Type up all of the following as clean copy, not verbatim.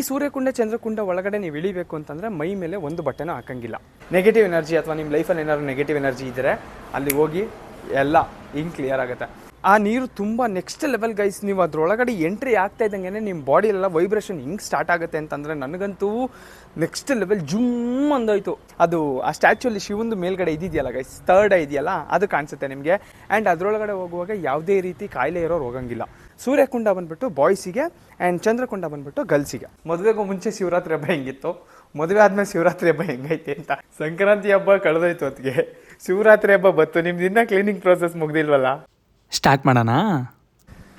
ಈ ಸೂರ್ಯಕುಂಡ ಚಂದ್ರಕುಂಡ ಒಳಗಡೆ ನೀವು ಇಳಿಬೇಕು ಅಂತಂದರೆ ಮೈ ಮೇಲೆ ಒಂದು ಬಟ್ಟೆನೂ ಹಾಕಂಗಿಲ್ಲ. ನೆಗೆಟಿವ್ ಎನರ್ಜಿ ಅಥವಾ ನಿಮ್ಮ ಲೈಫಲ್ಲಿ ಏನಾದ್ರು ನೆಗೆಟಿವ್ ಎನರ್ಜಿ ಇದ್ದರೆ ಅಲ್ಲಿ ಹೋಗಿ ಎಲ್ಲ ಹಿಂಗೆ ಕ್ಲಿಯರ್ ಆಗುತ್ತೆ. ಆ ನೀರು ತುಂಬ ನೆಕ್ಸ್ಟ್ ಲೆವೆಲ್ ಗೈಸ್. ನೀವು ಅದರೊಳಗಡೆ ಎಂಟ್ರಿ ಆಗ್ತಾ ಇದ್ದಂಗೆ ನಿಮ್ಮ ಬಾಡಿಯೆಲ್ಲ ವೈಬ್ರೇಷನ್ ಹಿಂಗೆ ಸ್ಟಾರ್ಟ್ ಆಗುತ್ತೆ ಅಂತಂದರೆ ನನಗಂತೂ ನೆಕ್ಸ್ಟ್ ಲೆವೆಲ್ ಜುಮ್ ಅಂದೋಯ್ತು. ಅದು ಆ ಸ್ಟ್ಯಾಚ್ಯೂಲ್ಲಿ ಶಿವಂದು ಮೇಲ್ಗಡೆ ಇದೆಯಲ್ಲ ಗೈಸ್, ಥರ್ಡ್ ಇದೆಯಲ್ಲ, ಅದು ಕಾಣಿಸುತ್ತೆ ನಿಮಗೆ. ಆ್ಯಂಡ್ ಅದರೊಳಗಡೆ ಹೋಗುವಾಗ ಯಾವುದೇ ರೀತಿ ಕಾಯಿಲೆ ಇರೋರು ಹೋಗಂಗಿಲ್ಲ. ಸೂರ್ಯಕುಂಡ ಬಂದುಬಿಟ್ಟು ಬಾಯ್ಸಿಗೆ ಆ್ಯಂಡ್ ಚಂದ್ರಕುಂಡ ಬಂದುಬಿಟ್ಟು ಗರ್ಲ್ಸಿಗೆ. ಮದುವೆಗೂ ಮುಂಚೆ ಶಿವರಾತ್ರಿ ಹಬ್ಬ ಹೆಂಗಿತ್ತು, ಮದುವೆ ಆದಮೇಲೆ ಶಿವರಾತ್ರಿ ಹಬ್ಬ ಹೆಂಗೈತೆ ಅಂತ. ಸಂಕ್ರಾಂತಿ ಹಬ್ಬ ಕಳೆದೋಯ್ತು ಹೊತ್ತಿಗೆ, ಶಿವರಾತ್ರಿ ಹಬ್ಬ ಬತ್ತು. ನಿಮ್ದು ಇನ್ನೂ ಕ್ಲೀನಿಂಗ್ ಪ್ರೋಸೆಸ್ ಮುಗ್ದಿಲ್ವಲ್ಲ? ಸ್ಟಾರ್ಟ್ ಮಾಡೋಣ.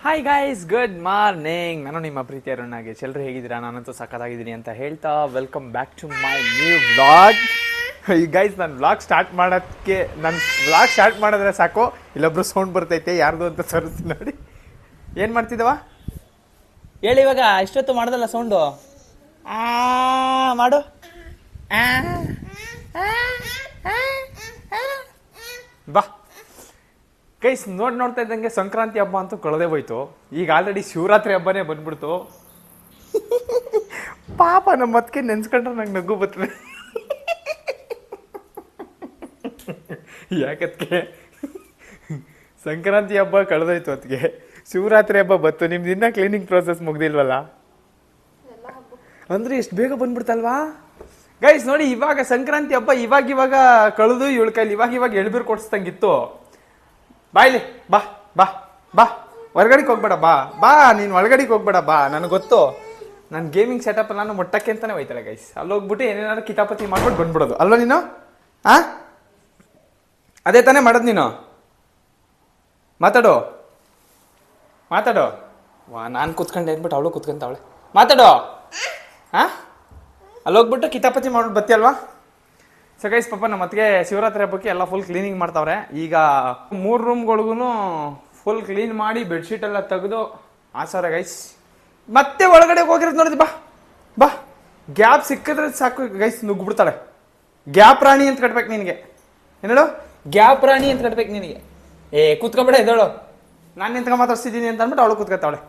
Hi guys, good morning. ನಾನು ನಿಮ್ಮ ಪ್ರೀತಿಯ ಅರುಣಾಗೆ. ಎಲ್ಲರೂ ಹೇಗಿದ್ದೀರಾ? ನಾನಂತೂ ಸಖತ್ತಾಗಿದ್ದೀನಿ ಅಂತ ಹೇಳ್ತಾ welcome back to my new vlog. ಈ ಗೈಸ್, ನಾನು ವ್ಲಾಗ್ ಸ್ಟಾರ್ಟ್ ಮಾಡೋಕ್ಕೆ ಸ್ಟಾರ್ಟ್ ಮಾಡಿದ್ರೆ ಸಾಕು ಇಲ್ಲೊಬ್ರು ಸೌಂಡ್ ಬರ್ತೈತೆ, ಯಾರ್ದು ಅಂತ ಸರಿಸ್ತೀನಿ ನೋಡಿ. ಏನು ಮಾಡ್ತಿದ್ದವ ಹೇಳಿ. ಇವಾಗ ಇಷ್ಟೊತ್ತು ಮಾಡೋದಲ್ಲ ಸೌಂಡು, ಮಾಡು. ಬಾ ಗೈಸ್, ನೋಡ್ತಾ ಇದ್ದಂಗೆ ಸಂಕ್ರಾಂತಿ ಹಬ್ಬ ಅಂತೂ ಕಳೆದೇ ಹೋಯ್ತು. ಈಗ ಆಲ್ರೆಡಿ ಶಿವರಾತ್ರಿ ಹಬ್ಬನೇ ಬಂದ್ಬಿಡ್ತು. ಪಾಪ ನಮ್ಮ ಅದಕ್ಕೆ ನೆನ್ಸ್ಕೊಂಡ್ರೆ ನಂಗೆ ನಗು ಬರ್ತದೆ. ಯಾಕತ್ಗೆ ಸಂಕ್ರಾಂತಿ ಹಬ್ಬ ಕಳೆದೋಯ್ತು ಹೊತ್ತಿಗೆ, ಶಿವರಾತ್ರಿ ಹಬ್ಬ ಬತ್ತು. ನಿಮ್ದು ಇನ್ನೂ ಕ್ಲೀನಿಂಗ್ ಪ್ರೋಸೆಸ್ ಮುಗ್ದಿಲ್ವಲ್ಲ? ಅಂದರೆ ಎಷ್ಟು ಬೇಗ ಬಂದ್ಬಿಡ್ತಲ್ವಾ ಗೈಸ್. ನೋಡಿ, ಇವಾಗ ಸಂಕ್ರಾಂತಿ ಹಬ್ಬ ಇವಾಗ ಕಳೆದು ಇವಳ ಕೈಲಿ ಇವಾಗ ಎಳ್ಬೀರು ಕೊಡಿಸ್ದಂಗಿತ್ತು. ಬಾಯ್ಲಿ ಬಾ ಬಾ ಬಾ, ಹೊರಗಡೆಗೆ ಹೋಗ್ಬೇಡ, ಬಾ ನೀನು ಒಳಗಡೆಗೆ ಹೋಗ್ಬೇಡ, ಬಾ. ನನಗೆ ಗೊತ್ತು, ನನ್ನ ಗೇಮಿಂಗ್ ಸೆಟಪ್ ನಾನು ಮೊಟ್ಟಕ್ಕೆ ಅಂತಲೇ ಹೋಯ್ತಾಳೆ ಗೈಸ್. ಅಲ್ಲಿ ಹೋಗ್ಬಿಟ್ಟು ಏನೇನಾದ್ರು ಕಿತಾಪತಿ ಮಾಡ್ಬಿಟ್ಟು ಬಂದ್ಬಿಡೋದು ಅಲ್ವಾ ನೀನು? ಅದೇ ತಾನೇ ಮಾಡೋದು ನೀನು. ಮಾತಾಡೋ ವಾ, ನಾನು ಕೂತ್ಕೊಂಡೆ ಅಂದ್ಬಿಟ್ಟು ಅವಳು ಕೂತ್ಕೊಂತಾವಳೆ. ಮಾತಾಡೋ. ಅಲ್ಲಿ ಹೋಗ್ಬಿಟ್ಟು ಕಿತಾಪತಿ ಮಾಡ್ಬಿಟ್ಟು ಬತ್ತಿ. ಸೊ ಗೈಸ್, ಪಾಪ ನಮ್ಮ ಅತ್ತಿಗೆ ಶಿವರಾತ್ರಿ ಹಬ್ಬಕ್ಕೆ ಎಲ್ಲ ಫುಲ್ ಕ್ಲೀನಿಂಗ್ ಮಾಡ್ತಾವ್ರೆ. ಈಗ 3 ರೂಮ್ಗಳಿಗೂ ಫುಲ್ ಕ್ಲೀನ್ ಮಾಡಿ ಬೆಡ್ಶೀಟ್ ಎಲ್ಲ ತೆಗೆದು ಆಸಾರ ಗೈಸ್. ಮತ್ತೆ ಒಳಗಡೆ ಹೋಗಿರೋದು ನೋಡಿದ್ವಿ. ಬಾ ಗ್ಯಾಪ್ ಸಿಕ್ಕಿದ್ರೆ ಸಾಕು ಗೈಸ್, ನುಗ್ಬಿಡ್ತಾಳೆ. ಗ್ಯಾಪ್ ರಾಣಿ ಅಂತ ಕಟ್ಬೇಕು ನಿನಗೆ. ಏನೇಳು? ಗ್ಯಾಪ್ ರಾಣಿ ಅಂತ ಕಟ್ಬೇಕು ನಿನಗೆ. ಕೂತ್ಕೊಬೇಡ, ಎದ್ದೇಳು, ನಾನು ನಿಂತ್ಕೊಂಡು ಮಾತಾಡ್ಸಿದ್ದೀನಿ ಅಂತ ಅಂದ್ಬಿಟ್ಟು ಅವಳು ಕೂತ್ಕೊತಾವಳೆ.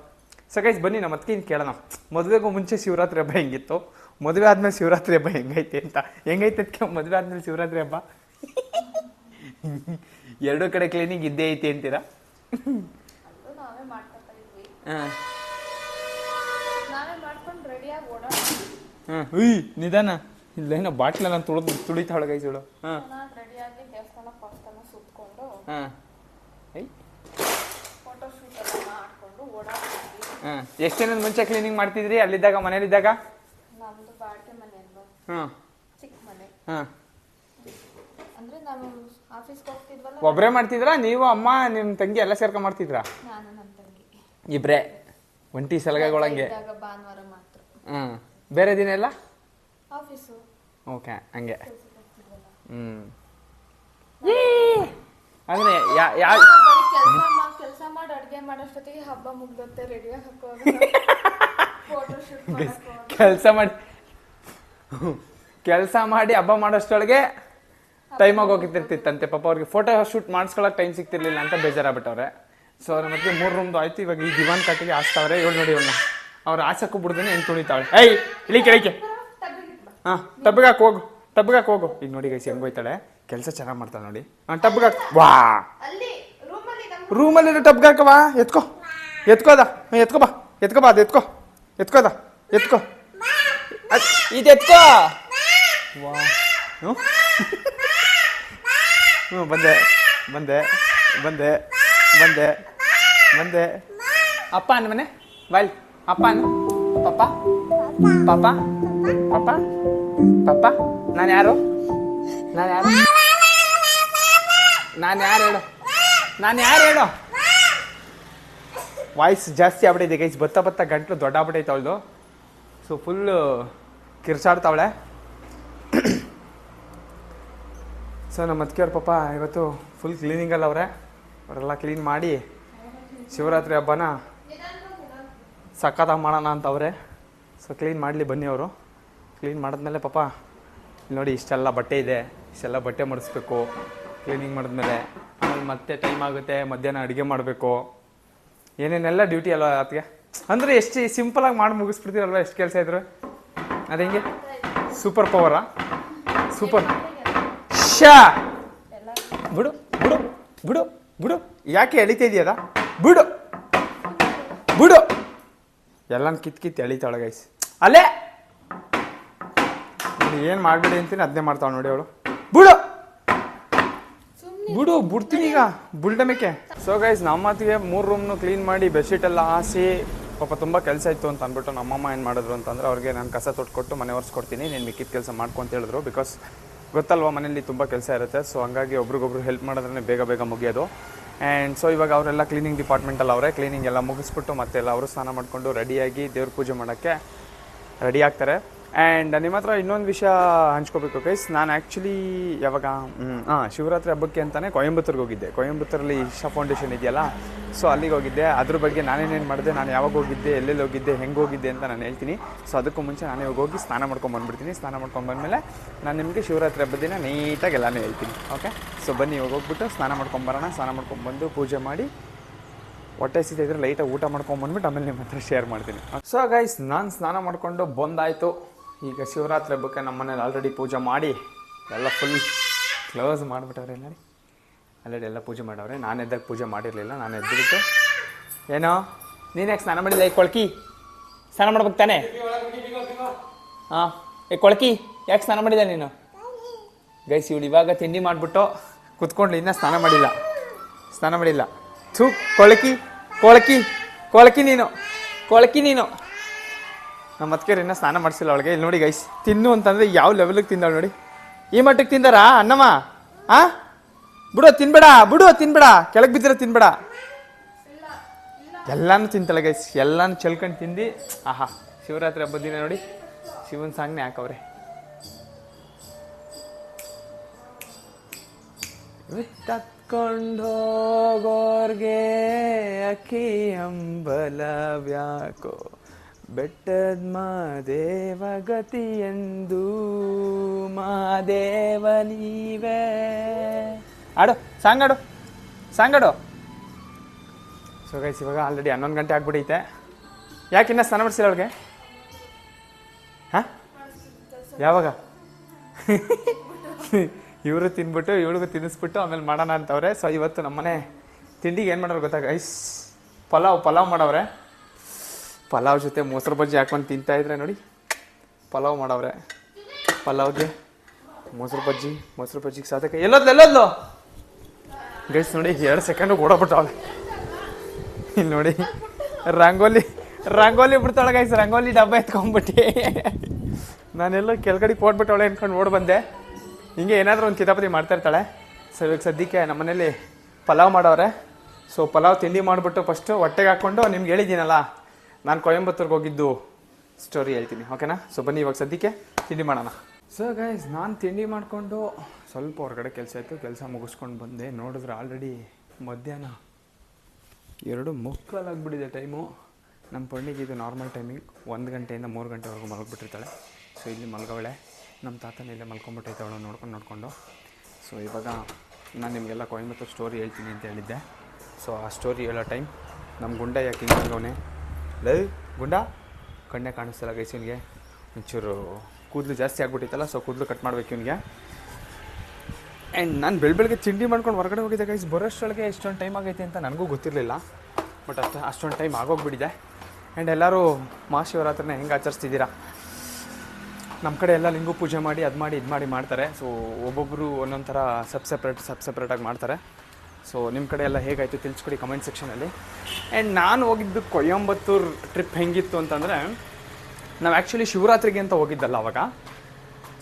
ಸೊ ಗೈಸ್, ಬನ್ನಿ ನಮ್ಮ ಅತ್ತಿಗೆ ಕೇಳೋಣ, ಮದುವೆಗೂ ಮುಂಚೆ ಶಿವರಾತ್ರಿ ಹಬ್ಬ ಹೆಂಗಿತ್ತು, ಮದುವೆ ಆದ್ಮೇಲೆ ಶಿವರಾತ್ರಿ ಹಬ್ಬ ಹೆಂಗೈತೆ ಅಂತ. ಹೆಂಗೈತೆ ಮದುವೆ ಆದ್ಮೇಲೆ ಶಿವರಾತ್ರಿ ಹಬ್ಬ? ಎರಡೂ ಕಡೆ ಕ್ಲೀನಿಂಗ್ ಇದ್ದೇ ಐತಿ ಅಂತೀರಾ? ನಿಧಾನ, ಇಲ್ಲೇನೋ ಬಾಟ್ಲ ನಾನು ತುಳಿತಾವಳ ಗೈಸ್ ಇವಳು. ಎಷ್ಟು ದಿನದ ಮುಂಚೆ ಕ್ಲೀನಿಂಗ್ ಮಾಡ್ತಿದ್ರಿ ಅಲ್ಲಿದ್ದಾಗ, ಮನೇಲಿದ್ದಾಗ? ಒಬ್ರೇ ಮಾಡ್ತಿದ್ರಾ ನೀವು, ಅಮ್ಮ ನಿಮ್ ತಂಗಿ ಎಲ್ಲ ಸೇರ್ಕೊಂಡ್ ಮಾಡ್ತಿದ್ರಾ? ಇಬ್ರೇ ಒಂಟಿ ಸಲಗಗಳಂಗೆ. ಬೇರೆ ದಿನ ಎಲ್ಲ ಓಕೆ ಹಂಗೆ. ಅಂದ್ರೆ ಕೆಲಸ ಮಾಡಿ ಅಡ್ಗೆ ಮಾಡೋಷ್ಟೊತ್ತಿಗೆ ಹಬ್ಬ ಮುಗ್ದತ್ತೆ, ರೆಡಿಯಾಗಿ ಹಾಕುವಾಗ ಕೆಲಸ ಮಾಡಿ ಹಬ್ಬ ಮಾಡೋಷ್ಟೊಳಗೆ ಟೈಮ್ ಆಗಿ ಹೋಗಿರ್ತಿತ್ತಂತೆ. ಪಾಪ ಅವ್ರಿಗೆ ಫೋಟೋ ಶೂಟ್ ಮಾಡಿಸ್ಕೊಳಕ್ ಟೈಮ್ ಸಿಗ್ತಿರ್ಲಿಲ್ಲ ಅಂತ ಬೇಜಾರಾಗ್ಬಿಟ್ಟವ್ರೆ. ಸೊ ಅವ್ರ ಮತ್ತೆ 3 ರೂಮ್ದು ಆಯ್ತು. ಇವಾಗ ಈ ದಿವಾನ್ ಕಾಟಿಗೆ ಹಾಸ್ತಾವ್ರೆ. ಇವಳು ನೋಡಿ, ಇವನ್ನ ಅವ್ರು ಆಸಕ್ಕೂ ಬಿಡ್ದೇನೆ ಹೆಂಗ್ ತುಳಿತಾವಳೆ. ಇಳಿ ಕೆಳಕ್ಕೆ. ಟಬ್ಬಿಗೆ ಹೋಗು. ಈಗ ನೋಡಿ ಗೈಸ್ ಹೆಂಗ್ ಹೋಯ್ತಾಳೆ. ಕೆಲಸ ಚೆನ್ನಾಗಿ ಮಾಡ್ತಾಳೆ ನೋಡಿ. ಟಬ್ಬಿಗೆ ವಾ, ರೂಮಲ್ಲಿ ಟಬ್ಗೆ ಹಾಕವಾ. ಎತ್ಕೋದ ಇದೆತ್ಕೋ. ವಾ, ಬಂದೆ. ಅಪ್ಪ ಅನ್ನ ಮನೆ ಬಾಯ್. ಅಪ್ಪ ಅನ್ನ. ಪಾಪ ನಾನು ಯಾರು ಹೇಳು. ವಾಯ್ಸ್ ಜಾಸ್ತಿ ಆಗ್ಬಿಟ್ಟಿದೆ ಗೈಸ್, ಬತ್ತ ಗಂಟ್ಲು ದೊಡ್ಡ ಆಗ್ಬಿಟ್ಟೈತೆ ಅವಳ್ದು. ಸೊ ಫುಲ್ಲು ಕಿರ್ಚಾಡ್ತಾವಳೆ. ಸೊ ನಮ್ಮ ಅತ್ತಿಗೆಯವ್ರ ಪಾಪ ಇವತ್ತು ಫುಲ್ ಕ್ಲೀನಿಂಗಲ್ಲಿ ಅವರೆಲ್ಲ ಕ್ಲೀನ್ ಮಾಡಿ ಶಿವರಾತ್ರಿ ಹಬ್ಬನ ಸಖತ್ತಾಗಿ ಮಾಡೋಣ ಅಂತವ್ರೆ. ಸೊ ಕ್ಲೀನ್ ಮಾಡಲಿ ಬನ್ನಿ ಅವರು. ಕ್ಲೀನ್ ಮಾಡಿದ್ಮೇಲೆ ಪಾಪ ನೋಡಿ ಇಷ್ಟೆಲ್ಲ ಬಟ್ಟೆ ಇದೆ, ಇಷ್ಟೆಲ್ಲ ಬಟ್ಟೆ ಮಡಿಸ್ಬೇಕು ಕ್ಲೀನಿಂಗ್ ಮಾಡಿದ್ಮೇಲೆ. ಆಮೇಲೆ ಮತ್ತೆ ಟೈಮ್ ಆಗುತ್ತೆ, ಮಧ್ಯಾಹ್ನ ಅಡುಗೆ ಮಾಡಬೇಕು, ಏನೇನೆಲ್ಲ ಡ್ಯೂಟಿ ಅಲ್ವ ಅದಕ್ಕೆ. ಅಂದರೆ ಎಷ್ಟು ಸಿಂಪಲಾಗಿ ಮಾಡಿ ಮುಗಿಸ್ಬಿಡ್ತೀರಲ್ವ ಎಷ್ಟು ಕೆಲಸ ಇದ್ರು ಅದು ಹೆಂಗೆ ಸೂಪರ್ ಪವರಾ ಸೂಪರ್ ಶಾ ಬಿಡು ಬಿಡು ಬಿಡು ಬಿಡು ಯಾಕೆ ಎಳಿತಾ ಇದೆಯದ ಬಿಡು ಬಿಡು ಎಲ್ಲನ ಕಿತ್ತು ಎಳಿತಾಳೆ ಗೈಸ್ ಅಲ್ಲೇ ಏನು ಮಾಡಬೇಡಿ ಅಂತೀನಿ ಅದನ್ನೇ ಮಾಡ್ತಾಳೆ ನೋಡಿ ಅವಳು ಬಿಡು ಬಿಡು ಬಿಡ್ತೀನಿ ಈಗ ಬುಲ್ಡಮೆಕೆ ಸೊ ಗೈಸ್ ನಮ್ಮ ಮಾತಿಗೆ 3 ರೂಮ್ನು ಕ್ಲೀನ್ ಮಾಡಿ ಬೆಡ್ಶೀಟ್ ಎಲ್ಲ ಹಾಸಿ ಪಾಪ ತುಂಬ ಕೆಲಸ ಇತ್ತು ಅಂತ ಅಂದ್ಬಿಟ್ಟು ನಮ್ಮಮ್ಮ ಏನು ಮಾಡಿದ್ರು ಅಂತಂದ್ರೆ ಅವ್ರಿಗೆ ನಾನು ಕಸ ತೊಟ್ಕೊಟ್ಟು ಮನೆ ಒರೆಸ್ಕೊಡ್ತೀನಿ ನೀನು ಮಿಕ್ಕಿದ ಕೆಲಸ ಮಾಡ್ಕೊ ಅಂತ ಹೇಳಿದ್ರು ಬಿಕಾಸ್ ಗೊತ್ತಲ್ವ ಮನೇಲಿ ತುಂಬ ಕೆಲಸ ಇರುತ್ತೆ ಸೊ ಹಂಗಾಗಿ ಒಬ್ರಿಗೊಬ್ರು ಹೆಲ್ಪ್ ಮಾಡಿದ್ರೆ ಬೇಗ ಬೇಗ ಮುಗಿಯೋದು ಆ್ಯಂಡ್ ಸೊ ಇವಾಗ ಅವರೆಲ್ಲ ಕ್ಲೀನಿಂಗ್ ಡಿಪಾರ್ಟ್ಮೆಂಟಲ್ಲಿ ಅವರೇ ಕ್ಲೀನಿಂಗ್ ಎಲ್ಲ ಮುಗಿಸ್ಬಿಟ್ಟು ಮತ್ತೆಲ್ಲ ಅವರು ಸ್ನಾನ ಮಾಡಿಕೊಂಡು ರೆಡಿಯಾಗಿ ದೇವ್ರ ಪೂಜೆ ಮಾಡೋಕ್ಕೆ ರೆಡಿ ಆಗ್ತಾರೆ ಆ್ಯಂಡ್ ನಿಮ್ಮ ಹತ್ರ ಇನ್ನೊಂದು ವಿಷಯ ಹಂಚ್ಕೋಬೇಕು ಗೈಸ್ ನಾನು ಆ್ಯಕ್ಚುಲಿ ಯಾವಾಗ ಶಿವರಾತ್ರಿ ಹಬ್ಬಕ್ಕೆ ಅಂತಲೇ ಕೊಯಂಬತ್ತೂರಿಗೆ ಹೋಗಿದ್ದೆ ಕೊಯಂಬತ್ತೂರಲ್ಲಿ ಇಶಾ ಫೌಂಡೇಶನ್ ಇದೆಯಲ್ಲ ಸೊ ಅಲ್ಲಿಗೆ ಹೋಗಿದ್ದೆ ಅದ್ರ ಬಗ್ಗೆ ನಾನೇನೇನು ಮಾಡಿದೆ ನಾನು ಯಾವಾಗ ಹೋಗಿದ್ದೆ ಎಲ್ಲೆಲ್ಲಿ ಹೋಗಿದ್ದೆ ಹೆಂಗೆ ಹೋಗಿದ್ದೆ ಅಂತ ನಾನು ಹೇಳ್ತೀನಿ ಸೊ ಅದಕ್ಕೂ ಮುಂಚೆ ನಾನೇ ಹೋಗಿ ಸ್ನಾನ ಮಾಡ್ಕೊಂಡು ಬಂದುಬಿಡ್ತೀನಿ ಸ್ನಾನ ಮಾಡ್ಕೊಂಡು ಬಂದಮೇಲೆ ನಾನು ನಿಮಗೆ ಶಿವರಾತ್ರಿ ಹಬ್ಬದ ದಿನ ನೀಟಾಗಿ ಎಲ್ಲನೂ ಹೇಳ್ತೀನಿ ಓಕೆ ಸೊ ಬನ್ನಿ ಇವಾಗ ಹೋಗ್ಬಿಟ್ಟು ಸ್ನಾನ ಮಾಡ್ಕೊಂಬರೋಣ ಸ್ನಾನ ಮಾಡ್ಕೊಂಡ್ಬಂದು ಪೂಜೆ ಮಾಡಿ ಹೊಟ್ಟೆ ಸಿಗ್ತಿದ್ರೆ ಲೈಟಾಗಿ ಊಟ ಮಾಡ್ಕೊಂಬಂದ್ಬಿಟ್ಟು ಆಮೇಲೆ ನಿಮ್ಮ ಹತ್ರ ಶೇರ್ ಮಾಡ್ತೀನಿ ಸೊ ಗೈಸ್ ನಾನು ಸ್ನಾನ ಮಾಡಿಕೊಂಡು ಬಂದಾಯಿತು ಈಗ ಶಿವರಾತ್ರಿ ಹಬ್ಬಕ್ಕೆ ನಮ್ಮ ಮನೇಲಿ ಆಲ್ರೆಡಿ ಪೂಜೆ ಮಾಡಿ ಎಲ್ಲ ಫುಲ್ ಕ್ಲೋಸ್ ಮಾಡಿಬಿಟ್ಟವ್ರೆ ನೋಡಿ ಆಲ್ರೆಡಿ ಎಲ್ಲ ಪೂಜೆ ಮಾಡವ್ರೆ ನಾನು ಎದ್ದಾಗ ಪೂಜೆ ಮಾಡಿರಲಿಲ್ಲ ನಾನು ಎದ್ದುಬಿಟ್ಟು ಏನೋ ನೀನು ಯಾಕೆ ಸ್ನಾನ ಮಾಡಿಲ್ಲ ಈ ಕೊಳ್ಕಿ ಸ್ನಾನ ಮಾಡ್ಬೇಕು ತಾನೆ ಹಾಂ ಈ ಕೊಳ್ಕಿ ಯಾಕೆ ಸ್ನಾನ ಮಾಡಿಲ್ಲ ನೀನು ಗೈಸ್ ಇವಳು ಇವಾಗ ತಿಂಡಿ ಮಾಡಿಬಿಟ್ಟು ಕುತ್ಕೊಂಡು ಇನ್ನೂ ಸ್ನಾನ ಮಾಡಿಲ್ಲ ಥೂ ಕೊಳಕಿ ಕೊಳಕಿ ಕೊಳಕಿ ನೀನು ನಮ್ಮ ಅತ್ತಿಗೆ ಇನ್ನೂ ಸ್ನಾನ ಮಾಡಿಸಿಲ್ಲ ಅವಳಿಗೆ ಇಲ್ಲಿ ನೋಡಿ ಗೈಸ್ ತಿನ್ನು ಅಂತಂದರೆ ಯಾವ ಲೆವೆಲಿಗೆ ತಿಂದಾಳು ನೋಡಿ ಈ ಮಟ್ಟಕ್ಕೆ ತಿಂದಾರಾ ಅನ್ನಮ್ಮ ಬಿಡು ತಿನ್ಬೇಡ ಕೆಳಗೆ ಬಿದ್ದಿರೋ ತಿನ್ಬೇಡ ಎಲ್ಲಾನು ತಿಂತಾಳೆ ಗೈಸ್ ಎಲ್ಲಾನು ಚೆಲ್ಕೊಂಡು ತಿಂದು ಆಹಾ ಶಿವರಾತ್ರಿ ಹಬ್ಬದ ದಿನ ನೋಡಿ ಶಿವನ ಸಾಂಗ್ನೇ ಹಾಕವ್ರೆ ತತ್ಕೊಂಡೋಗೋರ್ಗೆ ಅಕ್ಕಿ ಅಂಬಲವ್ಯಾಕೋ ಬೆಟ್ಟದ ಮಾದೇವ ಗತಿಯೆಂದು ಮಾದೇವ ನೀವೇ ಆಡು ಸಾಂಗಾಡು ಸೊ ಗೈಸ್ ಇವಾಗ ಆಲ್ರೆಡಿ 11 ಗಂಟೆ ಆಗ್ಬಿಟ್ಟೈತೆ ಯಾಕಿನ್ನ ಸ್ನಾನ ಮಾಡಿಸಿಲ್ಲ ಅವ್ಳಿಗೆ ಹಾಂ ಯಾವಾಗ ಇವರು ತಿನ್ಬಿಟ್ಟು ಇವಳಿಗೂ ತಿನ್ನಿಸ್ಬಿಟ್ಟು ಆಮೇಲೆ ಮಾಡೋಣ ಅಂತವ್ರೆ ಸೊ ಇವತ್ತು ನಮ್ಮನೆ ತಿಂಡಿಗೆ ಏನು ಮಾಡೋರು ಗೊತ್ತಾ ಗೈಸ್ ಪಲಾವ್ ಮಾಡವ್ರೆ ಪಲಾವ್ ಜೊತೆ ಮೊಸರು ಬಜ್ಜಿ ಹಾಕೊಂಡು ತಿಂತಾಯಿದ್ರೆ ನೋಡಿ ಪಲಾವ್ ಮಾಡವ್ರೆ ಪಲಾವ್ಗೆ ಮೊಸರು ಬಜ್ಜಿಗೆ ಸಾಧಕ ಎಲ್ಲೋದ್ಲು ಗೈಸ್ ನೋಡಿ 2 ಸೆಕೆಂಡ್ ಓಡೋಗ್ಬಿಟ್ಟವಳೆ ಇಲ್ಲಿ ನೋಡಿ ರಂಗೋಲಿ ಬಿಡ್ತಾಳೆ ಗೈಸ್ ರಂಗೋಲಿ ಡಬ್ಬ ಎತ್ಕೊಂಡ್ಬಿಟ್ಟು ನಾನೆಲ್ಲೋ ಕೆಳಗಡೆ ಕೊಟ್ಬಿಟ್ಟವಳೆ ಅನ್ಕೊಂಡು ಓಡ್ ಬಂದೆ ಹಿಂಗೆ ಏನಾದರೂ ಒಂದು ಕಿತಾಪತಿ ಮಾಡ್ತಾ ಇರ್ತಾಳೆ ಸೊ ಇವಾಗ ಸದ್ಯಕ್ಕೆ ನಮ್ಮ ಮನೇಲಿ ಪಲಾವ್ ಮಾಡವ್ರೆ ಸೊ ಪಲಾವ್ ತಿಂಡಿ ಮಾಡಿಬಿಟ್ಟು ಫಸ್ಟು ಹೊಟ್ಟೆಗೆ ಹಾಕ್ಕೊಂಡು ನಿಮ್ಗೆ ಹೇಳಿದ್ದೀನಲ್ಲ ನಾನು ಕೊಯಂಬತ್ತೂರ್ಗೆ ಹೋಗಿದ್ದು ಸ್ಟೋರಿ ಹೇಳ್ತೀನಿ ಓಕೆನಾ ಸೊ ಬನ್ನಿ ಇವಾಗ ಸದ್ಯಕ್ಕೆ ತಿಂಡಿ ಮಾಡೋಣ ಸೊ ಗೈಸ್ ನಾನು ತಿಂಡಿ ಮಾಡಿಕೊಂಡು ಸ್ವಲ್ಪ ಹೊರಗಡೆ ಕೆಲಸ ಇತ್ತು ಕೆಲಸ ಮುಗಿಸ್ಕೊಂಡು ಬಂದೆ ನೋಡಿದ್ರೆ ಆಲ್ರೆಡಿ ಮಧ್ಯಾಹ್ನ 2:45 ಆಗಿಬಿಟ್ಟಿದೆ ಟೈಮು ನಮ್ಮ ಪಣ್ಣಿಗೆ ಇದು ನಾರ್ಮಲ್ ಟೈಮಿಂಗ್ 1 ಗಂಟೆಯಿಂದ 3 ಗಂಟೆವರೆಗೂ ಮಲಗಿಬಿಟ್ಟಿರ್ತಾಳೆ ಸೊ ಇಲ್ಲಿ ಮಲ್ಗವಳೆ ನಮ್ಮ ತಾತನ ಇಲ್ಲೇ ಮಲ್ಕೊಂಬಿಟ್ಟೈತೆ ಅವಳು ನೋಡ್ಕೊಂಡು ಸೊ ಇವಾಗ ನಾನು ನಿಮಗೆಲ್ಲ ಕೊಯಂಬತ್ತೂರು ಸ್ಟೋರಿ ಹೇಳ್ತೀನಿ ಅಂತ ಹೇಳಿದ್ದೆ ಸೊ ಆ ಸ್ಟೋರಿ ಹೇಳೋ ಟೈಮ್ ನಮ್ಮ ಗುಂಡ ಯಾಕೆ ಹಿಂಗೆ ಮಲ್ಗವನೆ ಗುಂಡ ಕಣ್ಣೆ ಕಾಣಿಸ್ತಲ್ಲ ಗೈಸ್ ಇವನಿಗೆ ಒಂಚೂರು ಕೂದಲು ಜಾಸ್ತಿ ಆಗ್ಬಿಟ್ಟಿತ್ತಲ್ಲ ಸೊ ಕೂದಲು ಕಟ್ ಮಾಡ್ಬೇಕು ಇವನಿಗೆ ಆ್ಯಂಡ್ ನಾನು ಬೆಳಗ್ಗೆ ತಿಂಡಿ ಮಾಡ್ಕೊಂಡು ಹೊರಗಡೆ ಹೋಗಿದ್ದೆ ಗೈಸ್ ಬರೋಷ್ಟೊಳಗೆ ಎಷ್ಟೊಂದು ಟೈಮ್ ಆಗೈತೆ ಅಂತ ನನಗೂ ಗೊತ್ತಿರಲಿಲ್ಲ ಬಟ್ ಅಷ್ಟೊಂದು ಟೈಮ್ ಆಗೋಗ್ಬಿಟ್ಟಿದೆ ಆ್ಯಂಡ್ ಎಲ್ಲರೂ ಮಹಾಶಿವರಾತ್ರಿನ ಹೆಂಗೆ ಆಚರಿಸ್ತಿದ್ದೀರಾ ನಮ್ಮ ಕಡೆ ಎಲ್ಲ ಲಿಂಗು ಪೂಜೆ ಮಾಡಿ ಇದು ಮಾಡಿ ಮಾಡ್ತಾರೆ ಸೊ ಒಬ್ಬೊಬ್ಬರು ಒಂದೊಂದು ಥರ ಸಪ್ರೇಟಾಗಿ ಮಾಡ್ತಾರೆ ಸೊ ನಿಮ್ಮ ಕಡೆ ಎಲ್ಲ ಹೇಗಾಯಿತು ತಿಳಿಸ್ಕೊಡಿ ಕಮೆಂಟ್ ಸೆಕ್ಷನಲ್ಲಿ ಆ್ಯಂಡ್ ನಾನು ಹೋಗಿದ್ದು ಕೊಯಂಬತ್ತೂರು ಟ್ರಿಪ್ ಹೆಂಗಿತ್ತು ಅಂತಂದರೆ ನಾವು ಆ್ಯಕ್ಚುಲಿ ಶಿವರಾತ್ರಿಗೆ ಅಂತ ಹೋಗಿದ್ದಲ್ಲ ಅವಾಗ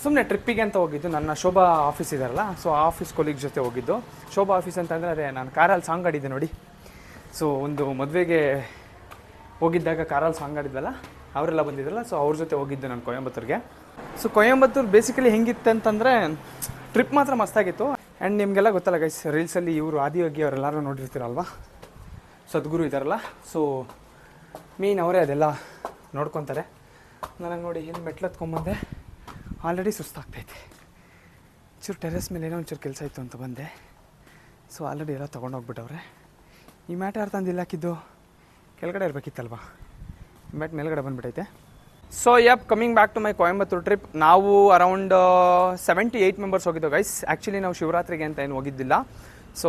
ಸುಮ್ಮನೆ ಟ್ರಿಪ್ಪಿಗೆ ಅಂತ ಹೋಗಿದ್ದು ನನ್ನ ಶೋಭಾ ಆಫೀಸ್ ಇದಾರಲ್ಲ ಸೊ ಆ ಆಫೀಸ್ ಕೊಲೀಗ್ ಜೊತೆ ಹೋಗಿದ್ದು ಶೋಭಾ ಆಫೀಸ್ ಅಂತಂದರೆ ಅದೇ ನಾನು ಕಾರಲ್ಲಿ ಸಾಂಗ್ ಆಡಿದ್ದೆ ನೋಡಿ ಸೊ ಒಂದು ಮದುವೆಗೆ ಹೋಗಿದ್ದಾಗ ಕಾರಲ್ಲಿ ಸಾಂಗ್ ಆಡಿದ್ವಲ್ಲ ಅವರೆಲ್ಲ ಬಂದಿದ್ರಲ್ಲ ಸೊ ಅವ್ರ ಜೊತೆ ಹೋಗಿದ್ದು ನಾನು ಕೊಯಂಬತ್ತೂರಿಗೆ ಸೊ ಕೊಯಂಬತ್ತೂರು ಬೇಸಿಕಲಿ ಹೆಂಗಿತ್ತು ಅಂತಂದರೆ ಟ್ರಿಪ್ ಮಾತ್ರ ಮಸ್ತಾಗಿತ್ತು ಆ್ಯಂಡ್ ನಿಮಗೆಲ್ಲ ಗೊತ್ತಲ್ಲ ಗೈಸ್ ರೀಲ್ಸಲ್ಲಿ ಇವರು ಆದಿಯೋಗಿ ಅವರೆಲ್ಲರೂ ನೋಡಿರ್ತೀರಲ್ವ ಸದ್ಗುರು ಇದ್ದಾರಲ್ಲ ಸೊ ಮೀನ್ ಅವರೇ ಅದೆಲ್ಲ ನೋಡ್ಕೊತಾರೆ ನನಗೆ ನೋಡಿ ಏನು ಮೆಟ್ಲತ್ಕೊಂಬಂದೆ ಆಲ್ರೆಡಿ ಸುಸ್ತಾಗ್ತೈತೆ ಚೂರು ಟೆರೆಸ್ ಮೇಲೆ ಏನೋ ಒಂಚೂರು ಕೆಲಸ ಇತ್ತು ಅಂತ ಬಂದೆ ಸೊ ಆಲ್ರೆಡಿ ಎಲ್ಲ ತೊಗೊಂಡೋಗ್ಬಿಟ್ಟವ್ರೆ ಈ ಮ್ಯಾಟ್ ಯಾರು ತಂದಿಲ್ಲ ಹಾಕಿದ್ದು ಕೆಳಗಡೆ ಇರಬೇಕಿತ್ತಲ್ವ ಮ್ಯಾಟ್ ಮೇಲ್ಗಡೆ ಬಂದುಬಿಟ್ಟೈತೆ. So coming back to my Coimbatore trip. ನಾವು ಅರೌಂಡ್ 78 ಮೆಂಬರ್ಸ್ ಹೋಗಿದ್ದೋ ಗೈಸ್. ಆ್ಯಕ್ಚುಲಿ ನಾವು ಶಿವರಾತ್ರಿಗೆ ಅಂತ ಏನು ಹೋಗಿದ್ದಿಲ್ಲ. ಸೊ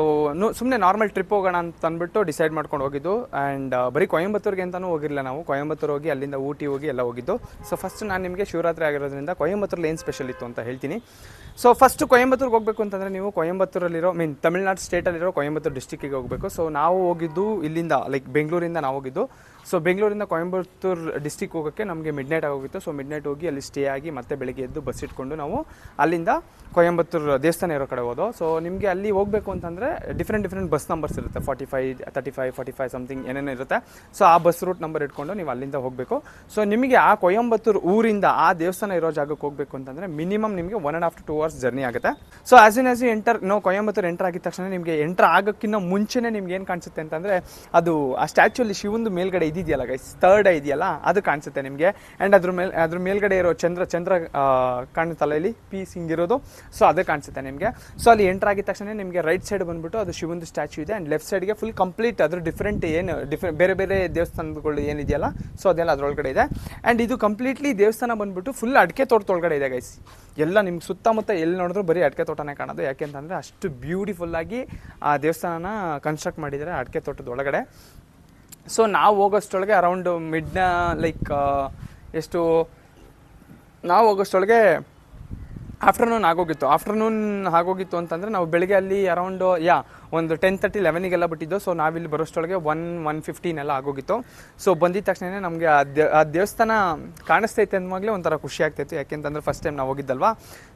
ಸುಮ್ಮನೆ ನಾರ್ಮಲ್ ಟ್ರಿಪ್ ಹೋಗೋಣ ಅಂತ ಅಂದ್ಬಿಟ್ಟು ಡಿಸೈಡ್ ಮಾಡ್ಕೊಂಡು ಹೋಗಿದ್ದು. ಆ್ಯಂಡ್ ಬರೀ ಕೊಯಂಬತ್ತೂರಿಗೆ ಅಂತಲೂ ಹೋಗಿರಲಿಲ್ಲ ನಾವು. ಕೊಯಂಬತ್ತೂರು ಹೋಗಿ ಅಲ್ಲಿಂದ ಊಟಿ ಹೋಗಿ ಎಲ್ಲ ಹೋಗಿದ್ದು. ಸೊ ಫಸ್ಟ್ ನಾನು ನಿಮಗೆ ಶಿವರಾತ್ರಿ ಆಗಿರೋದ್ರಿಂದ ಕೊಯಂಬತ್ತೂರಲ್ಲಿ ಏನು ಸ್ಪೆಷಲ್ ಇತ್ತು ಅಂತ ಹೇಳ್ತೀನಿ. ಸೊ ಫಸ್ಟು ಕೊಯಂಬತ್ತೂರಿಗೆ ಹೋಗಬೇಕು ಅಂತಂದರೆ ನೀವು ಕೊಯಂಬತ್ತೂರಲ್ಲಿರೋ ತಮಿಳ್ನಾಡು ಸ್ಟೇಟಲ್ಲಿರೋ ಕೊಯಂಬತ್ತೂರು ಡಿಸ್ಟಿಕ್ಕಿಗೆ ಹೋಗಬೇಕು. ಸೊ ನಾವು ಹೋಗಿದ್ದು ಇಲ್ಲಿಂದ ಬೆಂಗಳೂರಿಂದ ನಾವು ಹೋಗಿದ್ದು. ಸೊ ಬೆಂಗಳೂರಿಂದ ಕೊಯಂಬತ್ತೂರು ಡಿಸ್ಟಿಕ್ ಹೋಗೋಕ್ಕೆ ನಮಗೆ ಮಿಡ್ನೈಟ್ ಆಗೋಗಿತ್ತು. ಸೊ ಮಿಡ್ನೈಟ್ ಹೋಗಿ ಅಲ್ಲಿ ಸ್ಟೇ ಆಗಿ ಮತ್ತೆ ಬೆಳಿಗ್ಗೆ ಎದ್ದು ಬಸ್ ಇಟ್ಕೊಂಡು ನಾವು ಅಲ್ಲಿಂದ ಕೊಯಂಬತ್ತೂರು ದೇವಸ್ಥಾನ ಇರೋ ಕಡೆ ಹೋದೋ. ಸೊ ನಿಮಗೆ ಅಲ್ಲಿ ಹೋಗಬೇಕು ಅಂತಂದರೆ ಡಿಫ್ರೆಂಟ್ ಬಸ್ ನಂಬರ್ಸ್ ಇರುತ್ತೆ. 45, 35, 45 ಸಮಥಿಂಗ್ ಏನೇನೋ ಇರುತ್ತೆ. ಸೊ ಆ ಬಸ್ ರೂಟ್ ನಂಬರ್ ಇಟ್ಕೊಂಡು ನೀವು ಅಲ್ಲಿಂದ ಹೋಗಬೇಕು. ಸೊ ನಿಮಗೆ ಆ ಕೊಯಂಬತ್ತೂರು ಊರಿಂದ ಆ ದೇವಸ್ಥಾನ ಇರೋ ಜಾಗಕ್ಕೆ ಹೋಗಬೇಕು ಅಂತಂದರೆ ಮಿನಿಮಮ್ ನಿಮಗೆ 1.5 to 2 hours ಜರ್ನಿ ಆಗುತ್ತೆ. So as you Coimbatore enter ಆಗಿದ ತಕ್ಷಣ ನಿಮಗೆ ಎಂಟರ್ ಆಗೋಕ್ಕಿಂತ ಮುಂಚೆನೇ ನಿಮ್ಗೆ ಏನು ಕಾಣಿಸುತ್ತೆ ಅಂತಂದರೆ ಅದು ಆ ಸ್ಟ್ಯಾಚ್ಯೂಲ್ಲಿ ಶಿವಂದು ಮೇಲ್ಗಡೆ ಇದೆಯಲ್ಲ ಗೈಸ್, ಥರ್ಡ್ ಐ ಇದೆಯಲ್ಲ, ಅದು ಕಾಣಿಸುತ್ತೆ ನಿಮಗೆ. ಆ್ಯಂಡ್ ಅದ್ರ ಮೇಲ್ಗಡೆ ಇರೋ ಚಂದ್ರ ಕಾಣುತ್ತಲ್ಲ ಇಲ್ಲಿ ಪೀಸ್ ಹಿಂಗಿರೋದು. ಸೊ ಅದು ಕಾಣಿಸುತ್ತೆ ನಿಮಗೆ. ಸೊ ಅಲ್ಲಿ ಎಂಟರ್ ಆಗಿದ ತಕ್ಷಣ ನಿಮಗೆ ರೈಟ್ ಸೈಡ್ ಬಂದುಬಿಟ್ಟು ಅದು ಶಿವಂದು ಸ್ಟ್ಯಾಚ್ಯೂ ಇದೆ. ಆ್ಯಂಡ್ ಲೆಫ್ಟ್ ಸೈಡ್ಗೆ ಫುಲ್ ಕಂಪ್ಲೀಟ್ ಅದ್ರ ಡಿಫ್ರೆಂಟ್ ಬೇರೆ ದೇವಸ್ಥಾನಗಳು ಏನಿದೆಯಲ್ಲ, ಸೊ ಅದೆಲ್ಲ ಅದರೊಳಗಡೆ ಇದೆ. ಆ್ಯಂಡ್ ಇದು ಕಂಪ್ಲೀಟ್ಲಿ ದೇವಸ್ಥಾನ ಬಂದುಬಿಟ್ಟು ಫುಲ್ ಅಡಿಕೆ ತೋಟದೊಳಗಡೆ ಇದೆ ಗೈಸ್. ಎಲ್ಲ ನಿಮ್ಗೆ ಸುತ್ತಮುತ್ತ ಎಲ್ಲಿ ನೋಡಿದ್ರು ಬರೀ ಅಡಿಕೆ ತೋಟನೇ ಕಾಣೋದು. ಯಾಕೆಂತಂದರೆ ಅಷ್ಟು ಬ್ಯೂಟಿಫುಲ್ಲಾಗಿ ಆ ದೇವಸ್ಥಾನನ ಕನ್ಸ್ಟ್ರಕ್ಟ್ ಮಾಡಿದ್ದಾರೆ ಅಡಿಕೆ ತೋಟದ ಒಳಗಡೆ. ಸೊ ನಾವು ಹೋಗೋಷ್ಟೊಳಗೆ ಅರೌಂಡ್ ನಾವು ಹೋಗೋಷ್ಟೊಳಗೆ ಆಫ್ಟರ್ನೂನ್ ಆಗೋಗಿತ್ತು ಅಂತಂದರೆ ನಾವು ಬೆಳಗ್ಗೆ ಅಲ್ಲಿ ಅರೌಂಡ್ ಒಂದು 10:30, 11 ಬಿಟ್ಟಿದ್ದು. ಸೊ ನಾವಿಲ್ಲಿ ಬರೋಷ್ಟೊಳಗೆ 1:15 ಎಲ್ಲ ಆಗೋಗಿತ್ತು. ಸೊ ಬಂದಿದ್ದ ತಕ್ಷಣ ನಮಗೆ ಆ ದೇವಸ್ಥಾನ ಕಾಣಿಸ್ತೈತೆ ಅಂದವಾಗಲೇ ಒಂಥರ ಖುಷಿ ಆಗ್ತಾಯಿತ್ತು. ಯಾಕೆಂತಂದರೆ ಫಸ್ಟ್ ಟೈಮ್ ನಾವು ಹೋಗಿದ್ದಲ್ವಾ.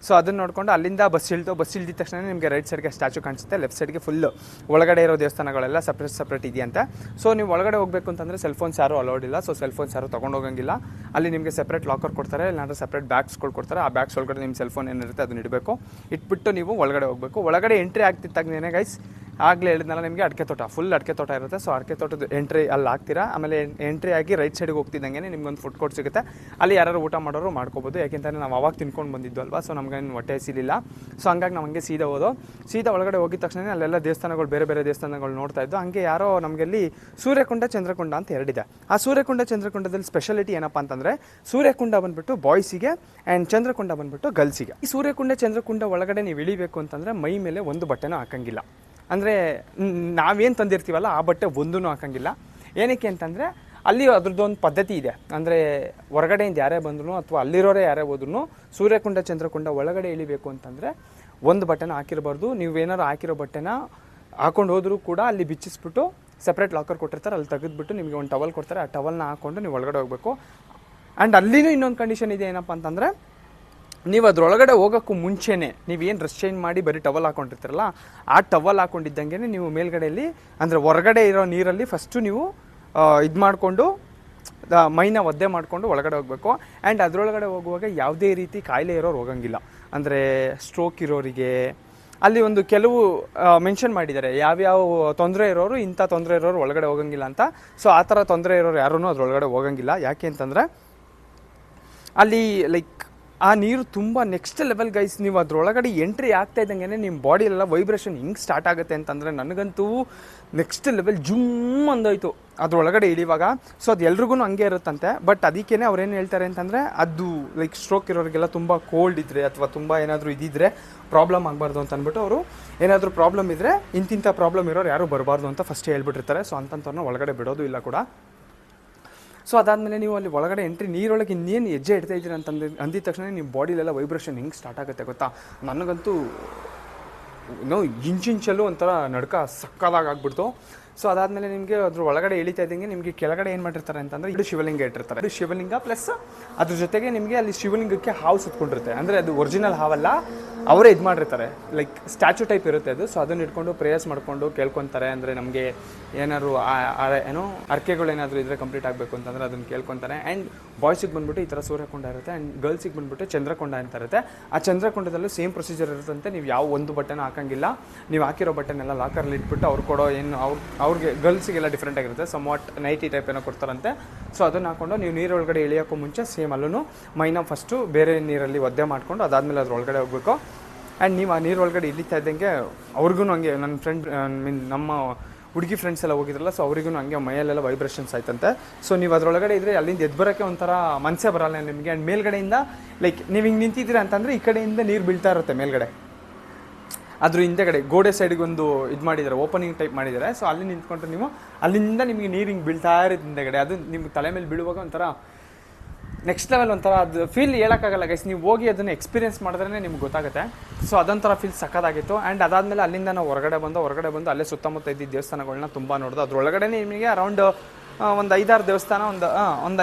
ಸೊ ಅದನ್ನು ನೋಡಿಕೊಂಡು ಅಲ್ಲಿಂದ ಬಸ್ ಇಳಿದಿದ್ದ ತಕ್ಷಣ ನಿಮಗೆ ರೈಟ್ ಸೈಡ್ಗೆ ಸ್ಟ್ಯಾಚು ಕಾಣಿಸುತ್ತೆ, ಲೆಫ್ಟ್ ಸೈಡ್ಗೆ ಫುಲ್ಲು ಒಳಗಡೆ ಇರೋ ದೇವಸ್ಥಾನಗಳೆಲ್ಲ ಸಪ್ರೇಟ್ ಇದೆಯಂತೆ. ಸೊ ನೀವು ಒಳಗಡೆ ಹೋಗಬೇಕು ಅಂತಂದರೆ ಸೆಲ್ಫೋನ್ಸ್ ಯಾರೂ ಅಲೌಡ್ ಇಲ್ಲ. ಸೊ ಸೆಲ್ಫೋನ್ಸ್ ಯಾರು ತೊಗೊಂಡು ಹೋಗಂಗಿಲ್ಲ. ಅಲ್ಲಿ ನಿಮಗೆ ಸಪ್ರೇಟ್ ಲಾಕರ್ ಕೊಡ್ತಾರೆ, ಇಲ್ಲಾಂದರೆ ಸಪ್ರೇಟ್ ಬ್ಯಾಗ್ಸ್ಗಳು ಕೊಡ್ತಾರೆ. ಆ ಬ್ಯಾಗ್ಸ್ ಒಳಗಡೆ ನಿಮ್ಮ ಸೆಲ್ಫೋನ್ ಏನಿರುತ್ತೆ ಅದನ್ನ ಇಡಬೇಕು. ಇಟ್ಬಿಟ್ಟು ನೀವು ಒಳಗಡೆ ಹೋಗಬೇಕು. ಒಳಗಡೆ ಎಂಟ್ರಿ ಆಗ್ತಿತ್ತಾಗೇನೆ ಗೈಸ್ ಆಗಲೇ ಹೇಳಿದ್ನಲ್ಲ ನಿಮಗೆ ಅಡಿಕೆ ತೋಟ, ಫುಲ್ ಅಡಿಕೆ ತೋಟ ಇರುತ್ತೆ. ಸೊ ಅಡಿಕೆ ತೋಟದ ಎಂಟ್ರಿ ಅಲ್ಲಿ ಆಗ್ತೀರಾ. ಆಮೇಲೆ ಎಂಟ್ರಿ ಆಗಿ ರೈಟ್ ಸೈಡ್ಗೆ ಹೋಗ್ತಿದ್ದಂಗೆ ನಿಮ್ಗೊಂದು ಫುಡ್ ಕೋರ್ಟ್ ಸಿಗುತ್ತೆ. ಅಲ್ಲಿ ಯಾರು ಊಟ ಮಾಡೋರು ಮಾಡ್ಕೋಬೋದು. ಯಾಕೆಂತಂದರೆ ನಾವು ಅವಾಗ ತಿನ್ಕೊಂಡು ಬಂದಿದ್ದು ಅಲ್ವಾ. ಸೊ ನಮಗೇನು ಹೊಟ್ಟೆ ಹಸಿಲಿಲ್ಲ. ಸೊ ಹಂಗಾಗಿ ನಾವು ಹಂಗೆ ಸೀದಾ ಒಳಗಡೆ ಹೋಗಿದ ತಕ್ಷಣ ಅಲ್ಲೆಲ್ಲ ದೇವಸ್ಥಾನಗಳು ಬೇರೆ ದೇವಸ್ಥಾನಗಳು ನೋಡ್ತಾ ಇದ್ದು. ಹಂಗೆ ಯಾರೋ ನಮಗೆ ಅಲ್ಲಿ ಸೂರ್ಯಕುಂಡ, ಚಂದ್ರಕುಂಡ ಅಂತ ಎರಡಿದೆ. ಆ ಸೂರ್ಯಕುಂಡ, ಚಂದ್ರಕುಂಡದಲ್ಲಿ ಸ್ಪೆಷಾಲಿಟಿ ಏನಪ್ಪ ಅಂತಂದರೆ ಸೂರ್ಯಕುಂಡ ಬಂದುಬಿಟ್ಟು ಬಾಯ್ಸಿಗೆ ಆ್ಯಂಡ್ ಚಂದ್ರಕುಂಡ ಬಂದುಬಿಟ್ಟು ಗರ್ಲ್ಸಿಗೆ. ಈ ಸೂರ್ಯಕುಂಡ, ಚಂದ್ರಕುಂಡ ಒಳಗಡೆ ನೀವು ಇಳಿಬೇಕು ಅಂತಂದರೆ ಮೈ ಮೇಲೆ ಒಂದು ಬಟ್ಟೆನೂ ಹಾಕಂಗಿಲ್ಲ. ಅಂದರೆ ನಾವೇನು ತಂದಿರ್ತೀವಲ್ಲ ಆ ಬಟ್ಟೆ ಒಂದೂ ಹಾಕಂಗಿಲ್ಲ. ಏನಕ್ಕೆ ಅಂತಂದರೆ ಅಲ್ಲಿ ಅದ್ರದ್ದೊಂದು ಪದ್ಧತಿ ಇದೆ. ಅಂದರೆ ಹೊರಗಡೆಯಿಂದ ಯಾರೇ ಬಂದ್ರು ಅಥವಾ ಅಲ್ಲಿರೋರೇ ಯಾರೇ ಹೋದ್ರೂ ಸೂರ್ಯಕುಂಡ, ಚಂದ್ರಕುಂಡ ಒಳಗಡೆ ಇಳಿಬೇಕು ಅಂತಂದರೆ ಒಂದು ಬಟ್ಟೆನ ಹಾಕಿರಬಾರ್ದು. ನೀವೇನಾದ್ರು ಹಾಕಿರೋ ಬಟ್ಟೆನ ಹಾಕೊಂಡು ಹೋದರೂ ಕೂಡ ಅಲ್ಲಿ ಬಿಚ್ಚಿಸ್ಬಿಟ್ಟು ಸಪ್ರೇಟ್ ಲಾಕರ್ ಕೊಟ್ಟಿರ್ತಾರೆ, ಅಲ್ಲಿ ತೆಗೆದುಬಿಟ್ಟು ನಿಮಗೆ ಒಂದು ಟವಲ್ ಕೊಡ್ತಾರೆ. ಆ ಟವಲ್ನ ಹಾಕ್ಕೊಂಡು ನೀವು ಒಳಗಡೆ ಹೋಗಬೇಕು. ಆ್ಯಂಡ್ ಅಲ್ಲಿನೂ ಇನ್ನೊಂದು ಕಂಡೀಷನ್ ಇದೆ. ಏನಪ್ಪ ಅಂತಂದರೆ ನೀವು ಅದರೊಳಗಡೆ ಹೋಗೋಕ್ಕೂ ಮುಂಚೆನೇ ನೀವೇನು ಡ್ರೆಸ್ ಚೇಂಜ್ ಮಾಡಿ ಬರೀ ಟವಲ್ ಹಾಕೊಂಡಿರ್ತೀರಲ್ಲ, ಆ ಟವಲ್ ಹಾಕೊಂಡಿದ್ದಂಗೆ ನೀವು ಮೇಲ್ಗಡೆಯಲ್ಲಿ ಅಂದರೆ ಹೊರಗಡೆ ಇರೋ ನೀರಲ್ಲಿ ಫಸ್ಟು ನೀವು ಇದು ಮಾಡಿಕೊಂಡು ಮೈನ ಒದ್ದೆ ಮಾಡಿಕೊಂಡು ಒಳಗಡೆ ಹೋಗಬೇಕು. ಆ್ಯಂಡ್ ಅದರೊಳಗಡೆ ಹೋಗುವಾಗ ಯಾವುದೇ ರೀತಿ ಕಾಯಿಲೆ ಇರೋರು ಹೋಗಂಗಿಲ್ಲ. ಅಂದರೆ ಸ್ಟ್ರೋಕ್ ಇರೋರಿಗೆ ಅಲ್ಲಿ ಒಂದು ಕೆಲವು ಮೆನ್ಷನ್ ಮಾಡಿದ್ದಾರೆ, ಯಾವ್ಯಾವ ತೊಂದರೆ ಇರೋರು, ಇಂಥ ತೊಂದರೆ ಇರೋರು ಒಳಗಡೆ ಹೋಗಂಗಿಲ್ಲ ಅಂತ. ಸೊ ಆ ಥರ ತೊಂದರೆ ಇರೋರು ಯಾರೂ ಅದರೊಳಗಡೆ ಹೋಗಂಗಿಲ್ಲ. ಯಾಕೆ ಅಂತಂದರೆ ಅಲ್ಲಿ ಆ ನೀರು ತುಂಬ ನೆಕ್ಸ್ಟ್ ಲೆವೆಲ್ ಗೈಸ್. ನೀವು ಅದರೊಳಗಡೆ ಎಂಟ್ರಿ ಆಗ್ತಾ ಇದ್ದಂಗೆ ನಿಮ್ಮ ಬಾಡಿಯಲ್ಲೆಲ್ಲ ವೈಬ್ರೇಷನ್ ಹಿಂಗೆ ಸ್ಟಾರ್ಟ್ ಆಗುತ್ತೆ ಅಂತಂದರೆ ನನಗಂತೂ ನೆಕ್ಸ್ಟ್ ಲೆವೆಲ್ ಜುಮ್ ಅಂದೋಯ್ತು ಅದರೊಳಗಡೆ ಇಳಿವಾಗ. ಸೊ ಅದು ಎಲ್ರಿಗೂ ಹಂಗೆ ಇರುತ್ತಂತೆ. ಬಟ್ ಅದಕ್ಕೇ ಅವ್ರೇನು ಹೇಳ್ತಾರೆ ಅಂತಂದರೆ ಅದು ಸ್ಟ್ರೋಕ್ ಇರೋರಿಗೆಲ್ಲ ತುಂಬ ಕೋಲ್ಡ್ ಇದ್ದರೆ ಅಥವಾ ತುಂಬ ಏನಾದರೂ ಇದ್ದಿದ್ರೆ ಪ್ರಾಬ್ಲಮ್ ಆಗಬಾರ್ದು ಅಂತ ಅಂದ್ಬಿಟ್ಟು ಅವರು ಏನಾದರೂ ಪ್ರಾಬ್ಲಮ್ ಇದ್ದರೆ ಇಂತಿಂಥ ಪ್ರಾಬ್ಲಮ್ ಇರೋರು ಯಾರೂ ಬರಬಾರ್ದು ಅಂತ ಫಸ್ಟ್ ಹೇಳ್ಬಿಟ್ಟಿರ್ತಾರೆ. ಸೊ ಅಂಥವ್ರನ್ನ ಒಳಗಡೆ ಬಿಡೋದು ಇಲ್ಲ ಕೂಡ. ಸೊ ಅದಾದಮೇಲೆ ನೀವು ಅಲ್ಲಿ ಒಳಗಡೆ ಎಂಟ್ರಿ ನೀರೊಳಗೆ ಇನ್ನೇನು ಹೆಜ್ಜೆ ಇಡ್ತಾ ಇದ್ದೀರಿ ಅಂದಿದ ತಕ್ಷಣ ನಿಮ್ಮ ಬಾಡಿಲೆಲ್ಲ ವೈಬ್ರೇಷನ್ ಹಿಂಗೆ ಸ್ಟಾರ್ಟ್ ಆಗುತ್ತೆ ಗೊತ್ತಾ. ನನಗಂತೂ ಇಂಚಲ್ಲೂ ಒಂಥರ ನಡ್ಕ ಸಕ್ಕದಾಗಿ ಆಗ್ಬಿಡ್ತು. ಸೊ ಅದಾದಮೇಲೆ ನಿಮಗೆ ಅದ್ರ ಒಳಗಡೆ ಇಳಿತಾ ಇದ್ದಂಗೆ ನಿಮಗೆ ಕೆಳಗಡೆ ಏನು ಮಾಡಿರ್ತಾರೆ ಅಂತಂದರೆ ಇದು ಶಿವಲಿಂಗ ಇಟ್ಟಿರ್ತಾರೆ. ಇದು ಶಿವಲಿಂಗ ಪ್ಲಸ್ ಅದ್ರ ಜೊತೆಗೆ ನಿಮಗೆ ಅಲ್ಲಿ ಶಿವಲಿಂಗಕ್ಕೆ ಹಾವು ಸುತ್ಕೊಂಡಿರುತ್ತೆ. ಅಂದರೆ ಅದು ಒರಿಜಿನಲ್ ಹಾವಲ್ಲ, ಅವರೇ ಇದು ಮಾಡಿರ್ತಾರೆ, ಸ್ಟ್ಯಾಚು ಟೈಪ್ ಇರುತ್ತೆ ಅದು. ಸೊ ಅದನ್ನ ಇಟ್ಕೊಂಡು ಪ್ರೇಯರ್ಸ್ ಮಾಡಿಕೊಂಡು ಕೇಳ್ಕೊತಾರೆ. ಅಂದರೆ ನಮಗೆ ಏನಾದ್ರು ಅರ್ಕೆಗಳು ಏನಾದರೂ ಇದ್ದರೆ ಕಂಪ್ಲೀಟ್ ಆಗಬೇಕು ಅಂತಂದರೆ ಅದನ್ನು ಕೇಳ್ಕೊತಾರೆ. ಆ್ಯಂಡ್ ಬಾಯ್ಸಿಗೆ ಬಂದುಬಿಟ್ಟು ಈ ಥರ ಸೂರ್ಯಕುಂಡ ಇರುತ್ತೆ. ಆ್ಯಂಡ್ ಗರ್ಲ್ಸಿಗೆ ಬಂದುಬಿಟ್ಟು ಚಂದ್ರಕುಂಡ ಅಂತ ಇರುತ್ತೆ. ಆ ಚಂದ್ರಕುಂಡದಲ್ಲೂ ಸೇಮ್ ಪ್ರೊಸೀಜರ್ ಇರುತ್ತಂತೆ. ನೀವು ಯಾವ ಒಂದು ಬಟ್ಟೆನ ಹಾಕಂಗಿಲ್ಲ. ನೀವು ಹಾಕಿರೋ ಬಟ್ಟೆನೆಲ್ಲ ಲಾಕರಲ್ಲಿ ಇಟ್ಬಿಟ್ಟು ಅವ್ರು ಕೊಡೋ ಏನು ಅವ್ರಿಗೆ ಗರ್ಲ್ಸಿಗೆಲ್ಲ ಡಿಫ್ರೆಂಟ್ ಆಗಿರುತ್ತೆ. ಸಮ್ವಾಟ್ ನೈಟಿ ಟೈಪ್ ಏನೋ ಕೊಡ್ತಾರಂತೆ. ಸೊ ಅದನ್ನು ಹಾಕೊಂಡು ನೀವು ನೀರೊಳಗಡೆ ಇಳಿಯೋಕ್ಕೂ ಮುಂಚೆ ಸೇಮ್ ಅಲ್ಲೂ ಮೈನ ಫಸ್ಟು ಬೇರೆ ನೀರಲ್ಲಿ ಒದ್ದೆ ಮಾಡಿಕೊಂಡು ಅದಾದಮೇಲೆ ಅದ್ರೊಳಗಡೆ ಹೋಗಬೇಕು. ಆ್ಯಂಡ್ ನೀವು ಆ ನೀರೊಳಗಡೆ ಇಳಿತಾ ಇದ್ದಂಗೆ ಅವ್ರಿಗೂ ಹಂಗೆ ನನ್ನ ಫ್ರೆಂಡ್ ನಮ್ಮ ಹುಡುಗಿ ಫ್ರೆಂಡ್ಸ್ ಎಲ್ಲ ಹೋಗಿದ್ರಲ್ಲ, ಸೊ ಅವರಿಗೂ ಹಂಗೆ ಮೈಯಲ್ಲೆಲ್ಲ ವೈಬ್ರೇಷನ್ಸ್ ಆಯ್ತಂತೆ. ಸೊ ನೀವು ಅದರೊಳಗಡೆ ಇದ್ದರೆ ಅಲ್ಲಿಂದ ಎದ್ದು ಬರೋಕ್ಕೆ ಒಂಥರ ಮನಸ್ಸೇ ಬರಲ್ಲ ನಿಮಗೆ. ಆ್ಯಂಡ್ ಮೇಲ್ಗಡೆಯಿಂದ ಲೈಕ್ ನೀವು ಹಿಂಗೆ ನಿಂತಿದ್ದೀರಾ ಅಂತಂದರೆ ಈ ಕಡೆಯಿಂದ ನೀರು ಬೀಳ್ತಾ ಇರುತ್ತೆ ಮೇಲ್ಗಡೆ. ಅದ್ರ ಹಿಂದೆಗಡೆ ಗೋಡೆ ಸೈಡ್ಗೆ ಒಂದು ಇದು ಮಾಡಿದ್ದಾರೆ, ಓಪನಿಂಗ್ ಟೈಪ್ ಮಾಡಿದ್ದಾರೆ. ಸೊ ಅಲ್ಲಿ ನಿಂತ್ಕೊಂಡ್ರೆ ನೀವು ಅಲ್ಲಿಂದ ನಿಮಗೆ ನೀರು ಹಿಂಗೆ ಬೀಳ್ತಾ ಇರುತ್ತೆ ಹಿಂದೆಗಡೆ. ಅದು ನಿಮ್ಗೆ ತಲೆ ಮೇಲೆ ಬೀಳುವಾಗ ಒಂಥರ ನೆಕ್ಸ್ಟ್ ಲೆವೆಲ್, ಒಂಥರ ಅದು ಫೀಲ್ ಹೇಳೋಕ್ಕಾಗಲ್ಲ ಗೈಸ್. ನೀವು ಹೋಗಿ ಅದನ್ನು ಎಕ್ಸ್ಪೀರಿಯನ್ಸ್ ಮಾಡಿದ್ರೇ ನಿಮ್ಗೆ ಗೊತ್ತಾಗುತ್ತೆ. ಸೊ ಅದೊಂಥರ ಫೀಲ್ ಸಕ್ಕತ್ತಾಗಿತ್ತು. ಆ್ಯಂಡ್ ಅದಾದಮೇಲೆ ಅಲ್ಲಿಂದ ನಾವು ಹೊರಗಡೆ ಬಂದು ಅಲ್ಲೇ ಸುತ್ತಮುತ್ತ ಇದ್ದ ದೇವಸ್ಥಾನಗಳನ್ನ ತುಂಬ ನೋಡೋದು. ಅದ್ರೊಳಗಡೆ ನಿಮಗೆ ಅರೌಂಡ್ ಒಂದು 5-6 ದೇವಸ್ಥಾನ, ಒಂದು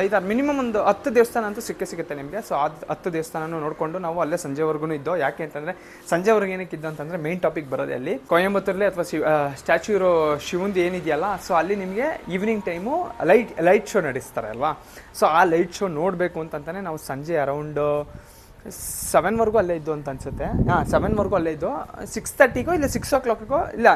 5-6 ಮಿನಿಮಮ್ ಒಂದು 10 ದೇವಸ್ಥಾನ ಅಂತೂ ಸಿಗುತ್ತೆ ನಿಮಗೆ. ಸೊ ಅದು 10 ದೇವಸ್ಥಾನನೂ ನೋಡಿಕೊಂಡು ನಾವು ಅಲ್ಲೇ ಸಂಜೆವರೆಗೂ ಇದ್ದೋ. ಯಾಕೆ ಅಂತಂದರೆ ಸಂಜೆವರೆಗೆ ಏನಕ್ಕೆ ಇದ್ದು ಅಂತಂದರೆ ಮೇನ್ ಟಾಪಿಕ್ ಬರೋದೇ ಅಲ್ಲಿ ಕೊಯಂಬತ್ತೂರಲ್ಲಿ ಅಥವಾ ಸ್ಟ್ಯಾಚ್ಯೂ ಇರೋ ಶಿವಂದು ಏನಿದೆಯಲ್ಲ, ಸೊ ಅಲ್ಲಿ ನಿಮಗೆ ಈವ್ನಿಂಗ್ ಟೈಮು ಲೈಟ್ ಶೋ ನಡೆಸ್ತಾರೆ ಅಲ್ವಾ. ಸೊ ಆ ಲೈಟ್ ಶೋ ನೋಡಬೇಕು ಅಂತಂತಾನೆ ನಾವು ಸಂಜೆ ಅರೌಂಡ್ 7ವರೆಗೂ ಅಲ್ಲೇ ಇದ್ದು ಅಂತ ಅನ್ಸುತ್ತೆ. 7ವರೆಗೂ ಅಲ್ಲೇ ಇದ್ದು. 6:30ಗೋ ಇಲ್ಲ 6 o'clockಗೋ ಇಲ್ಲ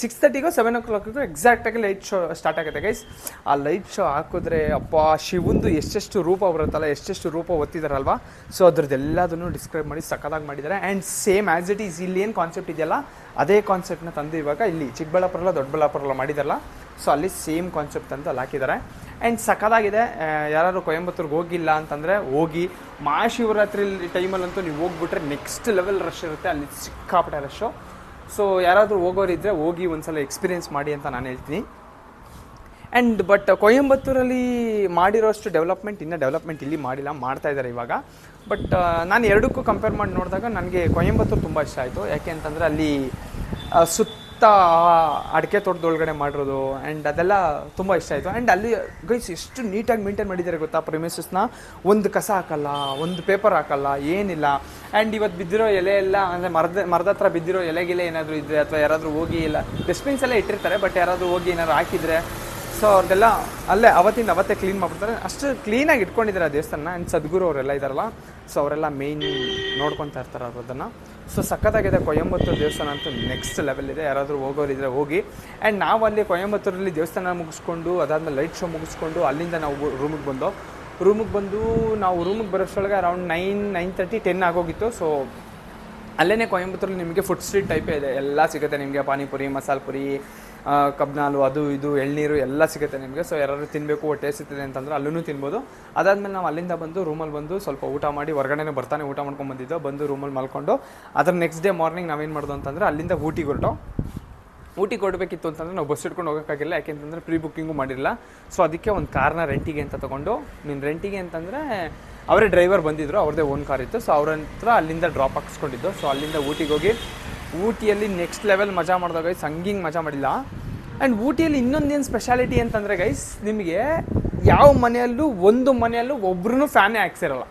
6:30ಗೋ 7 o'clockಗೋ ಎಕ್ಸಾಕ್ಟಾಗಿ ಲೈಟ್ ಶೋ ಸ್ಟಾರ್ಟ್ ಆಗುತ್ತೆ ಗೈಸ್. ಆ ಲೈಟ್ ಶೋ ಹಾಕಿದ್ರೆ ಅಪ್ಪ ಶಿವಂದು ಎಷ್ಟೆಷ್ಟು ರೂಪ ಬರುತ್ತಲ್ಲ, ಎಷ್ಟೆಷ್ಟು ರೂಪ ಒತ್ತಿದಾರಲ್ವಾ. ಸೊ ಅದ್ರದ್ದೆಲ್ಲದನ್ನು ಡಿಸ್ಕ್ರೈಬ್ ಮಾಡಿ ಸಕ್ಕದಾಗಿ ಮಾಡಿದ್ದಾರೆ. And same as it is ಇಲ್ಲಿ ಏನು ಕಾನ್ಸೆಪ್ಟ್ ಇದೆಯಲ್ಲ ಅದೇ ಕಾನ್ಸೆಪ್ಟ್ನ ತಂದು ಇವಾಗ ಇಲ್ಲಿ ಚಿಕ್ಕಬಳ್ಳಾಪುರ ದೊಡ್ಡಬಳ್ಳಾಪುರ ಮಾಡಿದಾರಲ್ಲ, ಸೊ ಅಲ್ಲಿ ಸೇಮ್ ಕಾನ್ಸೆಪ್ಟ್ ಅಂತ ಅಲ್ಲಿ ಹಾಕಿದ್ದಾರೆ. ಆ್ಯಂಡ್ ಸಕ್ಕದಾಗಿದೆ. ಯಾರು ಕೊಯಂಬತ್ತೂರ್ಗೆ ಹೋಗಿಲ್ಲ ಅಂತಂದರೆ ಹೋಗಿ. ಮಹಾಶಿವರಾತ್ರಿ ಟೈಮಲ್ಲಂತೂ ನೀವು ಹೋಗ್ಬಿಟ್ರೆ ನೆಕ್ಸ್ಟ್ ಲೆವೆಲ್ ರಶ್ ಇರುತ್ತೆ ಅಲ್ಲಿ, ಸಿಕ್ಕಾಪಟ್ಟೆ ರಶ್ಶು. ಸೊ ಯಾರಾದರೂ ಹೋಗೋರಿದ್ದರೆ ಹೋಗಿ ಒಂದ್ಸಲ ಎಕ್ಸ್ಪೀರಿಯೆನ್ಸ್ ಮಾಡಿ ಅಂತ ನಾನು ಹೇಳ್ತೀನಿ. ಆ್ಯಂಡ್ ಬಟ್ ಕೊಯಂಬತ್ತೂರಲ್ಲಿ ಮಾಡಿರೋಷ್ಟು ಡೆವಲಪ್ಮೆಂಟ್ ಇಲ್ಲಿ ಮಾಡಿಲ್ಲ, ಮಾಡ್ತಾ ಇದ್ದಾರೆ ಇವಾಗ. ಬಟ್ ನಾನು ಎರಡಕ್ಕೂ ಕಂಪೇರ್ ಮಾಡಿ ನೋಡಿದಾಗ ನನಗೆ ಕೊಯಂಬತ್ತೂರು ತುಂಬ ಇಷ್ಟ ಆಯಿತು. ಯಾಕೆ ಅಂತಂದರೆ ಅಲ್ಲಿ ಸುತ್ತ ಅಡಿಕೆ ತೋಟದೊಳಗಡೆ ಮಾಡಿರೋದು ಆ್ಯಂಡ್ ಅದೆಲ್ಲ ತುಂಬ ಇಷ್ಟ ಆಯಿತು. ಆ್ಯಂಡ್ ಅಲ್ಲಿ ಗೈಸ್ ಎಷ್ಟು ನೀಟಾಗಿ ಮೇಂಟೈನ್ ಮಾಡಿದ್ದಾರೆ ಗೊತ್ತಾ ಪ್ರಿಮಿಸಸ್ನ. ಒಂದು ಕಸ ಹಾಕಲ್ಲ, ಒಂದು ಪೇಪರ್ ಹಾಕಲ್ಲ, ಏನಿಲ್ಲ. ಆ್ಯಂಡ್ ಇವತ್ತು ಬಿದ್ದಿರೋ ಎಲೆ ಎಲ್ಲ ಅಂದರೆ ಮರದ ಹತ್ರ ಬಿದ್ದಿರೋ ಎಲೆಗಿಲೆ ಏನಾದರೂ ಇದ್ದರೆ ಅಥವಾ ಯಾರಾದರೂ ಹೋಗಿ ಇಲ್ಲ ಡಸ್ಟ್ಬಿನ್ಸ್ ಎಲ್ಲ ಇಟ್ಟಿರ್ತಾರೆ, ಬಟ್ ಯಾರಾದರೂ ಹೋಗಿ ಏನಾದ್ರು ಹಾಕಿದರೆ ಸೊ ಅವ್ರದ್ದೆಲ್ಲ ಅಲ್ಲೇ ಅವತ್ತೇ ಕ್ಲೀನ್ ಮಾಡಿಬಿಡ್ತಾರೆ. ಅಷ್ಟು ಕ್ಲೀನಾಗಿ ಇಟ್ಕೊಂಡಿದ್ದಾರೆ ಆ ದೇವಸ್ಥಾನ. ಆ್ಯಂಡ್ ಸದ್ಗುರು ಅವರೆಲ್ಲ ಇದ್ದಾರಲ್ಲ, ಸೊ ಅವರೆಲ್ಲ ಮೇಯ್ನ್ ನೋಡ್ಕೊತಾ ಇರ್ತಾರೆ ಅವರು ಅದನ್ನು. ಸೊ ಸಖತ್ತಾಗಿದೆ ಕೊಯಂಬತ್ತೂರು ದೇವಸ್ಥಾನ ಅಂತೂ ನೆಕ್ಸ್ಟ್ ಲೆವೆಲ್ ಇದೆ. ಯಾರಾದರೂ ಹೋಗೋರಿದ್ರೆ ಹೋಗಿ. ಆ್ಯಂಡ್ ನಾವು ಅಲ್ಲಿ ಕೊಯಂಬತ್ತೂರಲ್ಲಿ ದೇವಸ್ಥಾನ ಮುಗಿಸ್ಕೊಂಡು ಅದಾದಮೇಲೆ ಲೈಟ್ ಶೋ ಮುಗಿಸ್ಕೊಂಡು ಅಲ್ಲಿಂದ ನಾವು ರೂಮಿಗೆ ಬಂದು ನಾವು ರೂಮಿಗೆ ಬರೋಷ್ಟೊಳಗೆ ಅರೌಂಡ್ 9:30 10 ಆಗೋಗಿತ್ತು. ಸೊ ಅಲ್ಲೇ ಕೊಯಂಬತ್ತೂರಲ್ಲಿ ನಿಮಗೆ ಫುಡ್ ಸ್ಟ್ರೀಟ್ ಟೈಪೇ ಇದೆ, ಎಲ್ಲ ಸಿಗುತ್ತೆ ನಿಮಗೆ. ಪಾನಿಪುರಿ, ಮಸಾಲೆ ಪುರಿ, ಕಬ್ನಾಲು, ಅದು ಇದು ಎಳ್ನೀರು ಎಲ್ಲ ಸಿಗುತ್ತೆ ನಿಮಗೆ. ಸೊ ಯಾರಾದರೂ ತಿನ್ನಬೇಕು, ಹೊಟ್ಟೆ ಸಿಗ್ತದೆ ಅಂತಂದರೆ ಅಲ್ಲೂ ತಿನ್ಬೋದು. ಅದಾದಮೇಲೆ ನಾವು ಅಲ್ಲಿಂದ ಬಂದು ರೂಮಲ್ಲಿ ಬಂದು ಸ್ವಲ್ಪ ಊಟ ಮಾಡಿ, ಹೊರಗಡೆನೇ ಬರ್ತಾನೆ ಊಟ ಮಾಡ್ಕೊಂಡು ಬಂದಿದ್ದು. ಬಂದು ರೂಮಲ್ಲಿ ಮಲ್ಕೊಂಡು ಅದ್ರ ನೆಕ್ಸ್ಟ್ ಡೇ ಮಾರ್ನಿಂಗ್ ನಾವೇನು ಮಾಡೋದು ಅಂತಂದರೆ ಅಲ್ಲಿಂದ ಊಟಿಗೆ ಹೊರಡಬೇಕಿತ್ತು ಅಂತಂದರೆ ನಾವು ಬಸ್ ಇಟ್ಕೊಂಡು ಹೋಗೋಕ್ಕಾಗಿಲ್ಲ. ಯಾಕೆಂತಂದರೆ ಪ್ರೀ ಬುಕ್ಕಿಂಗು ಮಾಡಿರಲಿಲ್ಲ. ಸೊ ಅದಕ್ಕೆ ಒಂದು ಕಾರ್ನ ರೆಂಟಿಗೆ ಅಂತ ತೊಗೊಂಡು, ರೆಂಟಿಗೆ ಅಂತಂದರೆ ಅವರೇ ಡ್ರೈವರ್ ಬಂದಿದ್ದರು, ಅವ್ರದ್ದೇ ಓನ್ ಕಾರ್ ಇತ್ತು. ಸೊ ಅವ್ರ ಹತ್ರ ಅಲ್ಲಿಂದ ಡ್ರಾಪ್ ಹಾಕ್ಸ್ಕೊಂಡಿದ್ದು. ಸೊ ಅಲ್ಲಿಂದ ಊಟಿಗೆ ಹೋಗಿ ಊಟಿಯಲ್ಲಿ ನೆಕ್ಸ್ಟ್ ಲೆವೆಲ್ ಮಜಾ ಮಾಡಿದಾಗ ಗೈಸ್ ಹಂಗಿಂಗೆ ಮಜಾ ಮಾಡಿಲ್ಲ. ಆ್ಯಂಡ್ ಊಟಿಯಲ್ಲಿ ಇನ್ನೊಂದೇನು ಸ್ಪೆಷಾಲಿಟಿ ಅಂತಂದರೆ ಗೈಸ್, ನಿಮಗೆ ಯಾವ ಮನೆಯಲ್ಲೂ ಒಬ್ರೂ ಫ್ಯಾನೇ ಹಾಕ್ಸಿರಲ್ಲ.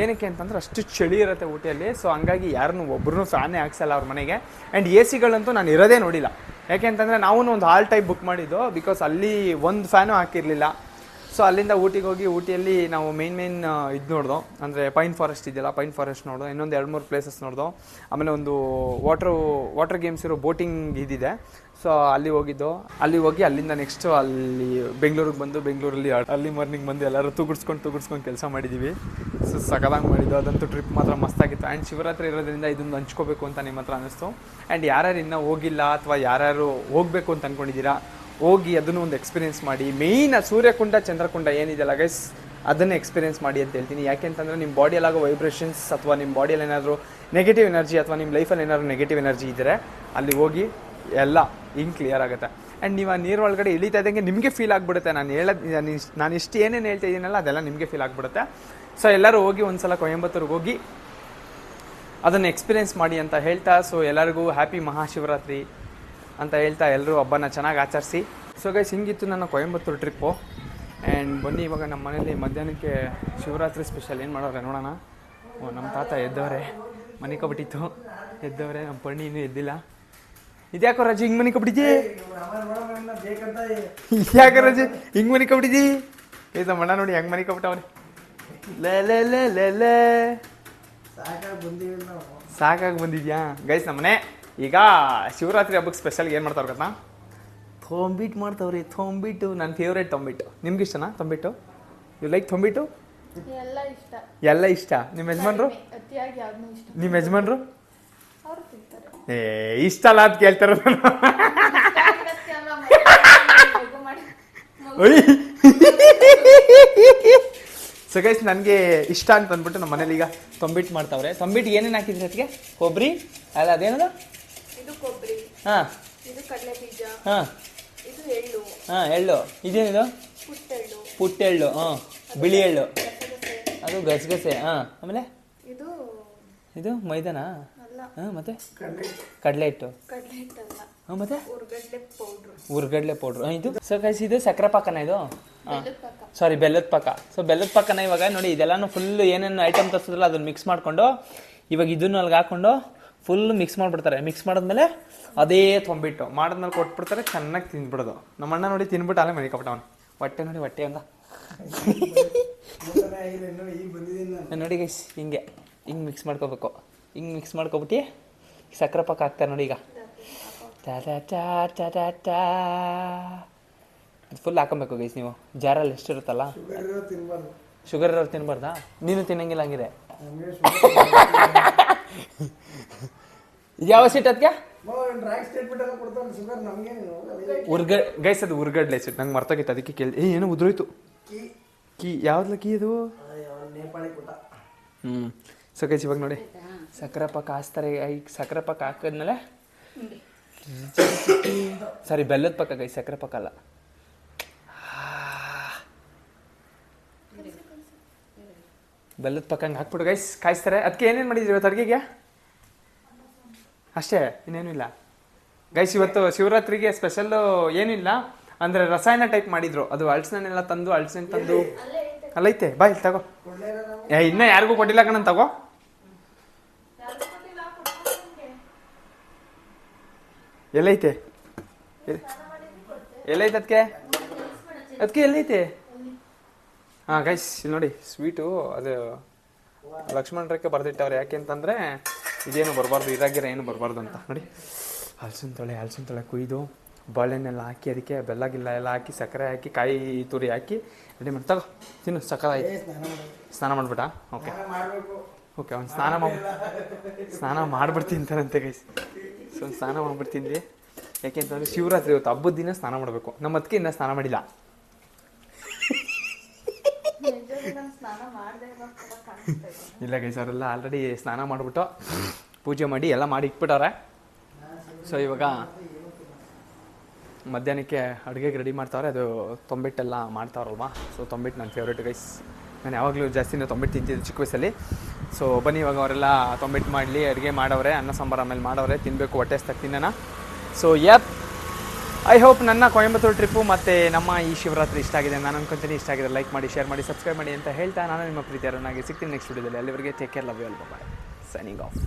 ಏನಕ್ಕೆ ಅಂತಂದರೆ ಅಷ್ಟು ಚಳಿ ಇರುತ್ತೆ ಊಟಿಯಲ್ಲಿ. ಸೊ ಹಂಗಾಗಿ ಯಾರನ್ನೂ ಒಬ್ರೂ ಫ್ಯಾನೇ ಹಾಕ್ಸಲ್ಲ ಅವ್ರ ಮನೆಗೆ. ಆ್ಯಂಡ್ ಎ ಸಿಗಳಂತೂ ನಾನು ಇರೋದೇ ನೋಡಿಲ್ಲ. ಯಾಕೆ ಅಂತಂದರೆ ನಾವು ಒಂದು ಹಾಲ್ ಟೈಪ್ ಬುಕ್ ಮಾಡಿದ್ದು, ಬಿಕಾಸ್ ಅಲ್ಲಿ ಒಂದು ಫ್ಯಾನು ಹಾಕಿರಲಿಲ್ಲ. ಸೊ ಅಲ್ಲಿಂದ ಊಟಿಗೆ ಹೋಗಿ ಊಟಿಯಲ್ಲಿ ನಾವು ಮೇನ್ ಇದು ನೋಡ್ದೋ, ಅಂದರೆ ಪೈನ್ ಫಾರೆಸ್ಟ್ ಇದೆಯಲ್ಲ, ಪೈನ್ ಫಾರೆಸ್ಟ್ ನೋಡೋ, ಇನ್ನೊಂದು 2-3 ಪ್ಲೇಸಸ್ ನೋಡ್ದೋ. ಆಮೇಲೆ ಒಂದು ವಾಟರ್ ಗೇಮ್ಸ್ ಇರೋ ಬೋಟಿಂಗ್ ಇದಿದೆ. ಸೊ ಅಲ್ಲಿ ಹೋಗಿ ಅಲ್ಲಿಂದ ನೆಕ್ಸ್ಟು ಅಲ್ಲಿ ಬೆಂಗಳೂರಿಗೆ ಬಂದು, ಬೆಂಗಳೂರಲ್ಲಿ ಅರ್ಲಿ ಮಾರ್ನಿಂಗ್ ಬಂದು ಎಲ್ಲರೂ ತೂಗುಡ್ಸ್ಕೊಂಡು ಕೆಲಸ ಮಾಡಿದ್ದೀವಿ. ಸೊ ಸಕಲಾಗಿ ಮಾಡಿದ್ದು. ಅದಂತೂ ಟ್ರಿಪ್ ಮಾತ್ರ ಮಸ್ತಾಗಿತ್ತು. ಆ್ಯಂಡ್ ಶಿವರಾತ್ರಿ ಇರೋದ್ರಿಂದ ಇದನ್ನು ಹಂಚ್ಕೋಬೇಕು ಅಂತ ನಿಮ್ಮ ಹತ್ರ ಅನ್ನಿಸ್ತು. ಆ್ಯಂಡ್ ಯಾರ್ಯಾರು ಇನ್ನೂ ಹೋಗಿಲ್ಲ ಅಥವಾ ಯಾರ್ಯಾರು ಹೋಗಬೇಕು ಅಂತ ಅಂದ್ಕೊಂಡಿದ್ದೀರಾ, ಹೋಗಿ ಅದನ್ನು ಒಂದು ಎಕ್ಸ್ಪೀರಿಯೆನ್ಸ್ ಮಾಡಿ. ಮೇಯ್ನ್ ಸೂರ್ಯಕುಂಡ ಚಂದ್ರಕುಂಡ ಏನಿದೆಯಲ್ಲ ಗೈಸ್, ಅದನ್ನೇ ಎಕ್ಸ್ಪೀರಿಯೆನ್ಸ್ ಮಾಡಿ ಅಂತ ಹೇಳ್ತೀನಿ. ಯಾಕೆಂತಂದರೆ ನಿಮ್ಮ ಬಾಡಿಯಲ್ಲಾಗೋ ವೈಬ್ರೇಷನ್ಸ್ ಅಥವಾ ನಿಮ್ಮ ಬಾಡಿಯಲ್ಲಿ ಏನಾದರೂ ನೆಗೆಟಿವ್ ಎನರ್ಜಿ ಅಥವಾ ನಿಮ್ಮ ಲೈಫಲ್ಲಿ ಏನಾದರೂ ನೆಗೆಟಿವ್ ಎನರ್ಜಿ ಇದ್ದರೆ ಅಲ್ಲಿ ಹೋಗಿ ಎಲ್ಲ ಹಿಂಗೆ ಕ್ಲಿಯರ್ ಆಗುತ್ತೆ. ಆ್ಯಂಡ್ ನೀವು ಆ ನೀರು ಒಳಗಡೆ ಇಳಿತಾ ಇದ್ದಂಗೆ ನಿಮಗೆ ಫೀಲ್ ಆಗಿಬಿಡುತ್ತೆ. ನಾನು ಇಷ್ಟು ಏನೇನು ಹೇಳ್ತಾ ಇದ್ದೀನಲ್ಲ ಅದೆಲ್ಲ ನಿಮಗೆ ಫೀಲ್ ಆಗಿಬಿಡುತ್ತೆ. ಸೊ ಎಲ್ಲರೂ ಹೋಗಿ ಒಂದ್ಸಲ ಕೊಯಂಬತ್ತೂರಿಗೆ ಹೋಗಿ ಅದನ್ನು ಎಕ್ಸ್ಪೀರಿಯೆನ್ಸ್ ಮಾಡಿ ಅಂತ ಹೇಳ್ತಾ, ಸೊ ಎಲ್ಲರಿಗೂ ಹ್ಯಾಪಿ ಮಹಾಶಿವರಾತ್ರಿ ಅಂತ ಹೇಳ್ತಾ ಎಲ್ಲರೂ ಹಬ್ಬನ ಚೆನ್ನಾಗಿ ಆಚರಿಸಿ. ಸೊ ಗೈಸ್ ಹಿಂಗಿತ್ತು ನನ್ನ ಕೊಯಂಬತ್ತೂರು ಟ್ರಿಪ್ಪು. ಆ್ಯಂಡ್ ಬನ್ನಿ ಇವಾಗ ನಮ್ಮ ಮನೇಲಿ ಮಧ್ಯಾಹ್ನಕ್ಕೆ ಶಿವರಾತ್ರಿ ಸ್ಪೆಷಲ್ ಏನು ಮಾಡೋರೆ ನೋಡೋಣ. ನಮ್ಮ ತಾತ ಎದ್ದವರೆ, ಮನೆ ಕಬಿಟ್ಟಿತ್ತು, ಎದ್ದವರೆ. ನಮ್ಮ ಪಣ್ಣಿ ಇನ್ನೂ ಎದ್ದಿಲ್ಲ. ಇದ್ಯಾಕೋ ರಜೆ ಹಿಂಗೆ ಮನೆ ಕಬಿಟ್ಟಿದ್ದಿ? ಯಾಕೆ ರಜೆ ಹಿಂಗೆ ಮನೆ ಕಬಿಟ್ಟಿದ್ದಿ? ಇದು ನಮ್ಮ ಅಣ್ಣ ನೋಡಿ ಹೆಂಗೆ ಮನೆ ಕಬಿಟ್ಟವ್ರೆ. ಲೇ ಸಾಕಾಗಿ ಬಂದಿದ್ಯಾ ಗೈಸ್? ನಮ್ಮನೆ ಈಗ ಶಿವರಾತ್ರಿ ಹಬ್ಬಕ್ಕೆ ಸ್ಪೆಷಲ್ ಏನು ಮಾಡ್ತಾವ್ರೆ ಗೊತ್ತಾ? ಥೋಂಬಿಟ್ಟು ಮಾಡ್ತಾವ್ರಿ. ಥೋಂಬಿಟ್ಟು ನನ್ನ ಫೇವ್ರೇಟ್. ಥೋಂಬಿಟ್ಟು ನಿಮ್ಗೆ ಇಷ್ಟನಾ? ಥೋಂಬಿಟ್ಟು ಯು ಲೈಕ್ ಥೋಂಬಿಟ್ಟು? ಎಲ್ಲ ಇಷ್ಟ. ನಿಮ್ಮ ಯಜಮಾನ್ರು? ನಿಮ್ಮ ಯಜಮಾನ್ರು ಇಷ್ಟ ಅಲ್ಲ ಅಂತ ಕೇಳ್ತಾರ. ಅಗತ್ಯ ಅಲ್ಲ, ಮಗು ಮಾಡಿ ಸೊ ಗೈಸ್ ನನಗೆ ಇಷ್ಟ ಅಂತ ಅಂದ್ಬಿಟ್ಟು ನಮ್ಮ ಮನೇಲಿ ಈಗ ತೊಂಬಿಟ್ಟು ಮಾಡ್ತಾವ್ರೆ. ತೊಂಬಿಟ್ಟು ಏನೇನು ಹಾಕಿದ್ರಿ ಅದಕ್ಕೆ? ಕೊಬ್ಬರಿ ಅಲ್ಲ, ಅದೇನದು? ಇದು ಕೊಬ್ಬರಿ, ಹಾಂ, ಇದು ಕಡಲೆ ಬೀಜ, ಹಾಂ, ಇದು ಎಳ್ಳು, ಹಾಂ, ಎಳ್ಳು. ಇದೇನಿದು? ಪುಟ್ಟೆಳ್ಳು, ಪುಟ್ಟೆಳ್ಳು. ಹಾಂ, ಬಿಳಿ ಎಳ್ಳು, ಗಸಗಸೆ, ಅದು ಗಸಗಸೆ. ಹಾಂ, ಆಮೇಲೆ ಇದು ಇದು ಮೈದಾನಾ? ಅಲ್ಲ, ಹಾಂ, ಮತ್ತೆ ಕಡಲೆ ಹಿಟ್ಟು. ಕಡಲೆ ಹಿಟ್ಟಲ್ಲ, ಹಾಂ, ಮತ್ತೆ ಉರ್ಗಡ್ಲೆ ಪೌಡ್ರು, ಉರ್ಗಡ್ಲೆ ಪೌಡ್ರು. ಇದು ಸೊ ಗೈಸ್ ಇದು ಸಕ್ಕರೆ ಪಾಕನ ಇದು? ಹಾಂ, ಬೆಲ್ಲದ ಪಾಕ. ಸಾರಿ, ಬೆಲ್ಲದ ಪಾಕ. ಸೊ ಬೆಲ್ಲದ ಪಾಕನ ಇವಾಗ ನೋಡಿ ಇದೆಲ್ಲಾನು ಫುಲ್ ಏನೇನು ಐಟಮ್ ತರಿಸಿದ್ರಲ್ಲ ಅದನ್ನ ಮಿಕ್ಸ್ ಮಾಡಿಕೊಂಡು ಇವಾಗ ಇದನ್ನು ಅಲ್ಲಿಗೆ ಹಾಕ್ಕೊಂಡು ಫುಲ್ ಮಿಕ್ಸ್ ಮಾಡಿಬಿಡ್ತಾರೆ. ಮಿಕ್ಸ್ ಮಾಡಿದ್ಮೇಲೆ ಅದೇ ತೊಂಬಿಟ್ಟು ಮಾಡಿದ್ಮೇಲೆ ಕೊಟ್ಬಿಡ್ತಾರೆ. ಚೆನ್ನಾಗಿ ತಿಂದ್ಬಿಡೋದು. ನಮ್ಮ ಅಣ್ಣ ನೋಡಿ ತಿನ್ಬಿಟ್ಟು ಅಲ್ಲೇ ಮನೆ ಕಪ್ಪ ಅವನು ಹೊಟ್ಟೆ ನೋಡಿ, ಹೊಟ್ಟೆ ಹಂಗ ನೋಡಿ ಗೈಸ್ ಹಿಂಗೆ ಹಿಂಗೆ ಮಿಕ್ಸ್ ಮಾಡ್ಕೋಬೇಕು. ಹಿಂಗೆ ಮಿಕ್ಸ್ ಮಾಡ್ಕೊಬಿಟ್ಟು ಸಕ್ಕರೆ ಪಾಕ ಹಾಕ್ತಾರೆ ನೋಡಿ ಈಗ. ಅದು ಫುಲ್ ಹಾಕೊಬೇಕು ಗೈಸ್. ನೀವು ಜಾರಲ್ಲಿ ಎಷ್ಟಿರುತ್ತಲ್ಲ, ಶುಗರ್ ಇರೋರು ತಿನ್ಬಾರ್ದಾ? ನೀನು ತಿನ್ನಂಗಿಲ್ಲ ಹಂಗಿದೆ. ಯಾವ ಸೀಟ್ ಅದಕ್ಕೆ? ಗೈಸ್ ಅದು ಉರ್ಗಡ್ಲೆ ಸೀಟ್. ನಂಗೆ ಮರ್ತೋಗಿತ್ತು, ಅದಕ್ಕೆ ಕೇಳಿ. ಏನೋ ಉದ್ರೋಯ್ತು. ಕೀ ಯಾವ್ದು ಕೀ ಅದು? ಸೊ ಗೈಸ್ ಇವಾಗ ನೋಡಿ ಸಕ್ಕರೆ ಪಾಕ ಹಾಸ್ತಾರೆ. ಈಗ ಸಕ್ಕರೆ ಪಾಕ ಹಾಕಿದ್ಮೇಲೆ ಸಾರಿ ಬೆಲ್ಲದ ಪಾಕ ಗೈಸ್, ಸಕ್ಕರೆ ಪಾಕ ಅಲ್ಲ. ಬೆಲ್ಲದ ಪಾಕ ಹಂಗೆ ಹಾಕ್ಬಿಟ್ಟು ಗೈಸ್ ಕಾಯಿಸ್ತಾರೆ. ಅದಕ್ಕೆ ಏನೇನು ಮಾಡಿದ್ರಿ ಇವತ್ತು ಅಡುಗೆಗೆ? ಅಷ್ಟೇ, ಇನ್ನೇನು ಇಲ್ಲ ಗೈಸ್. ಇವತ್ತು ಶಿವರಾತ್ರಿಗೆ ಸ್ಪೆಷಲ್ಲು ಏನಿಲ್ಲ, ಅಂದರೆ ರಸಾಯನ ಟೈಪ್ ಮಾಡಿದ್ರು. ಅದು ಹಳ್ಸನ್ನೆಲ್ಲ ತಂದು, ಹಳ್ಸನ್ ತಂದು ಅಲ್ಲೈತೆ. ಬಾ ಇಲ್ಲಿ ತಗೋ. ಇನ್ನೂ ಯಾರಿಗೂ ಕೊಟ್ಟಿಲ್ಲ ಕಣ, ತಗೋ. ಎಲ್ಲೈತೆ? ಎಲ್ಲೈತೆ ಅದಕ್ಕೆ? ಅದಕ್ಕೆ ಎಲ್ಲೈತೆ? ಹಾಂ ಗೈಸ್ ಇಲ್ಲಿ ನೋಡಿ ಸ್ವೀಟು. ಅದು ಲಕ್ಷ್ಮಣ ರೇಖೆ ಬರೆದಿಟ್ಟವ್ರೆ. ಯಾಕೆ ಅಂತಂದರೆ ಇದೇನು ಬರಬಾರ್ದು, ಇರಾಗಿರ ಏನು ಬರಬಾರ್ದು ಅಂತ. ನೋಡಿ ಹಲಸಿನ ತೊಳೆ ಕುಯ್ದು ಬಾಳೆಹಣ್ಣೆಲ್ಲ ಹಾಕಿ ಅದಕ್ಕೆ ಬೆಲ್ಲ ಗಿಲ್ಲ ಎಲ್ಲ ಹಾಕಿ ಸಕ್ಕರೆ ಹಾಕಿ ಕಾಯಿ ತುರಿ ಹಾಕಿ ರೆಡಿ ಮಾಡಿ ತಗೋ ತಿನ್ನು. ಸಕ್ಕತ್ತಾಯ್ತು. ಸ್ನಾನ ಮಾಡ್ಬಿಟ್ಟಾ? ಓಕೆ ಅವ್ನು ಸ್ನಾನ ಮಾಡ್ಬಿಡ್ತೀನಿ ಅಂತಾರಂತೆ ಗೈಸ್. ಸೊ ಸ್ನಾನ ಮಾಡ್ಬಿಡ್ತೀನಿ. ಯಾಕೆಂತಂದರೆ ಶಿವರಾತ್ರಿ ಇವತ್ತು ಹಬ್ಬದ ದಿನ ಸ್ನಾನ ಮಾಡಬೇಕು. ನಮ್ಮ ಅದಕ್ಕೆ ಇನ್ನೂ ಸ್ನಾನ ಮಾಡಿಲ್ಲ. ಇಲ್ಲ ಗೈಸ್, ಅವರೆಲ್ಲ ಆಲ್ರೆಡಿ ಸ್ನಾನ ಮಾಡಿಬಿಟ್ಟು ಪೂಜೆ ಮಾಡಿ ಎಲ್ಲ ಮಾಡಿ ಇಟ್ಬಿಟ್ಟವ್ರೆ. ಸೊ ಇವಾಗ ಮಧ್ಯಾಹ್ನಕ್ಕೆ ಅಡುಗೆಗೆ ರೆಡಿ ಮಾಡ್ತಾವ್ರೆ. ಅದು ತೊಂಬಿಟ್ಟೆಲ್ಲ ಮಾಡ್ತಾವ್ರಲ್ವಾ. ಸೊ ತೊಂಬಿಟ್ಟು ನನ್ನ ಫೇವ್ರೇಟ್ ಗೈಸ್. ನಾನು ಯಾವಾಗಲೂ ಜಾಸ್ತಿನೇ ತೊಂಬಿಟ್ಟು ತಿಂತಿದ್ದೆ ಚಿಕ್ಕ ವಯಸ್ಸಲ್ಲಿ. ಸೊ ಬನ್ನಿ ಇವಾಗ ಅವರೆಲ್ಲ ತೊಂಬಿಟ್ಟು ಮಾಡಲಿ, ಅಡುಗೆ ಮಾಡವ್ರೆ, ಅನ್ನ ಸಾಂಬಾರು ಆಮೇಲೆ ಮಾಡವ್ರೆ. ತಿನ್ನಬೇಕು, ಹೊಟ್ಟೆ ಹಸ್ತಾಗ ತಿನ್ನೋಣ. ಸೊ ಐ ಹೋಪ್ ನನ್ನ ಕೊಯಂಬತ್ತೂರು ಟ್ರಿಪ್ಪು ಮತ್ತು ನಮ್ಮ ಈ ಶಿವರಾತ್ರಿ ಇಷ್ಟ ಆಗಿದೆ. ನಾನು ಅನ್ಕೊಂತೀನಿ ಇಷ್ಟ ಆಗಿದೆ. ಲೈಕ್ ಮಾಡಿ, ಶೇರ್ ಮಾಡಿ, ಸಬ್ಸ್ಕ್ರೈಬ್ ಮಾಡಿ ಅಂತ ಹೇಳ್ತಾ ನಾನು ನಿಮ್ಮ ಪ್ರೀತಿ ಅರುಣಾಗಿ ಸಿಗ್ತೀನಿ ನೆಕ್ಸ್ಟ್ ವಿಡಿಯೋದಲ್ಲಿ. ಅಲ್ಲಿವರೆಗೆ take care, love you all, bye, signing of.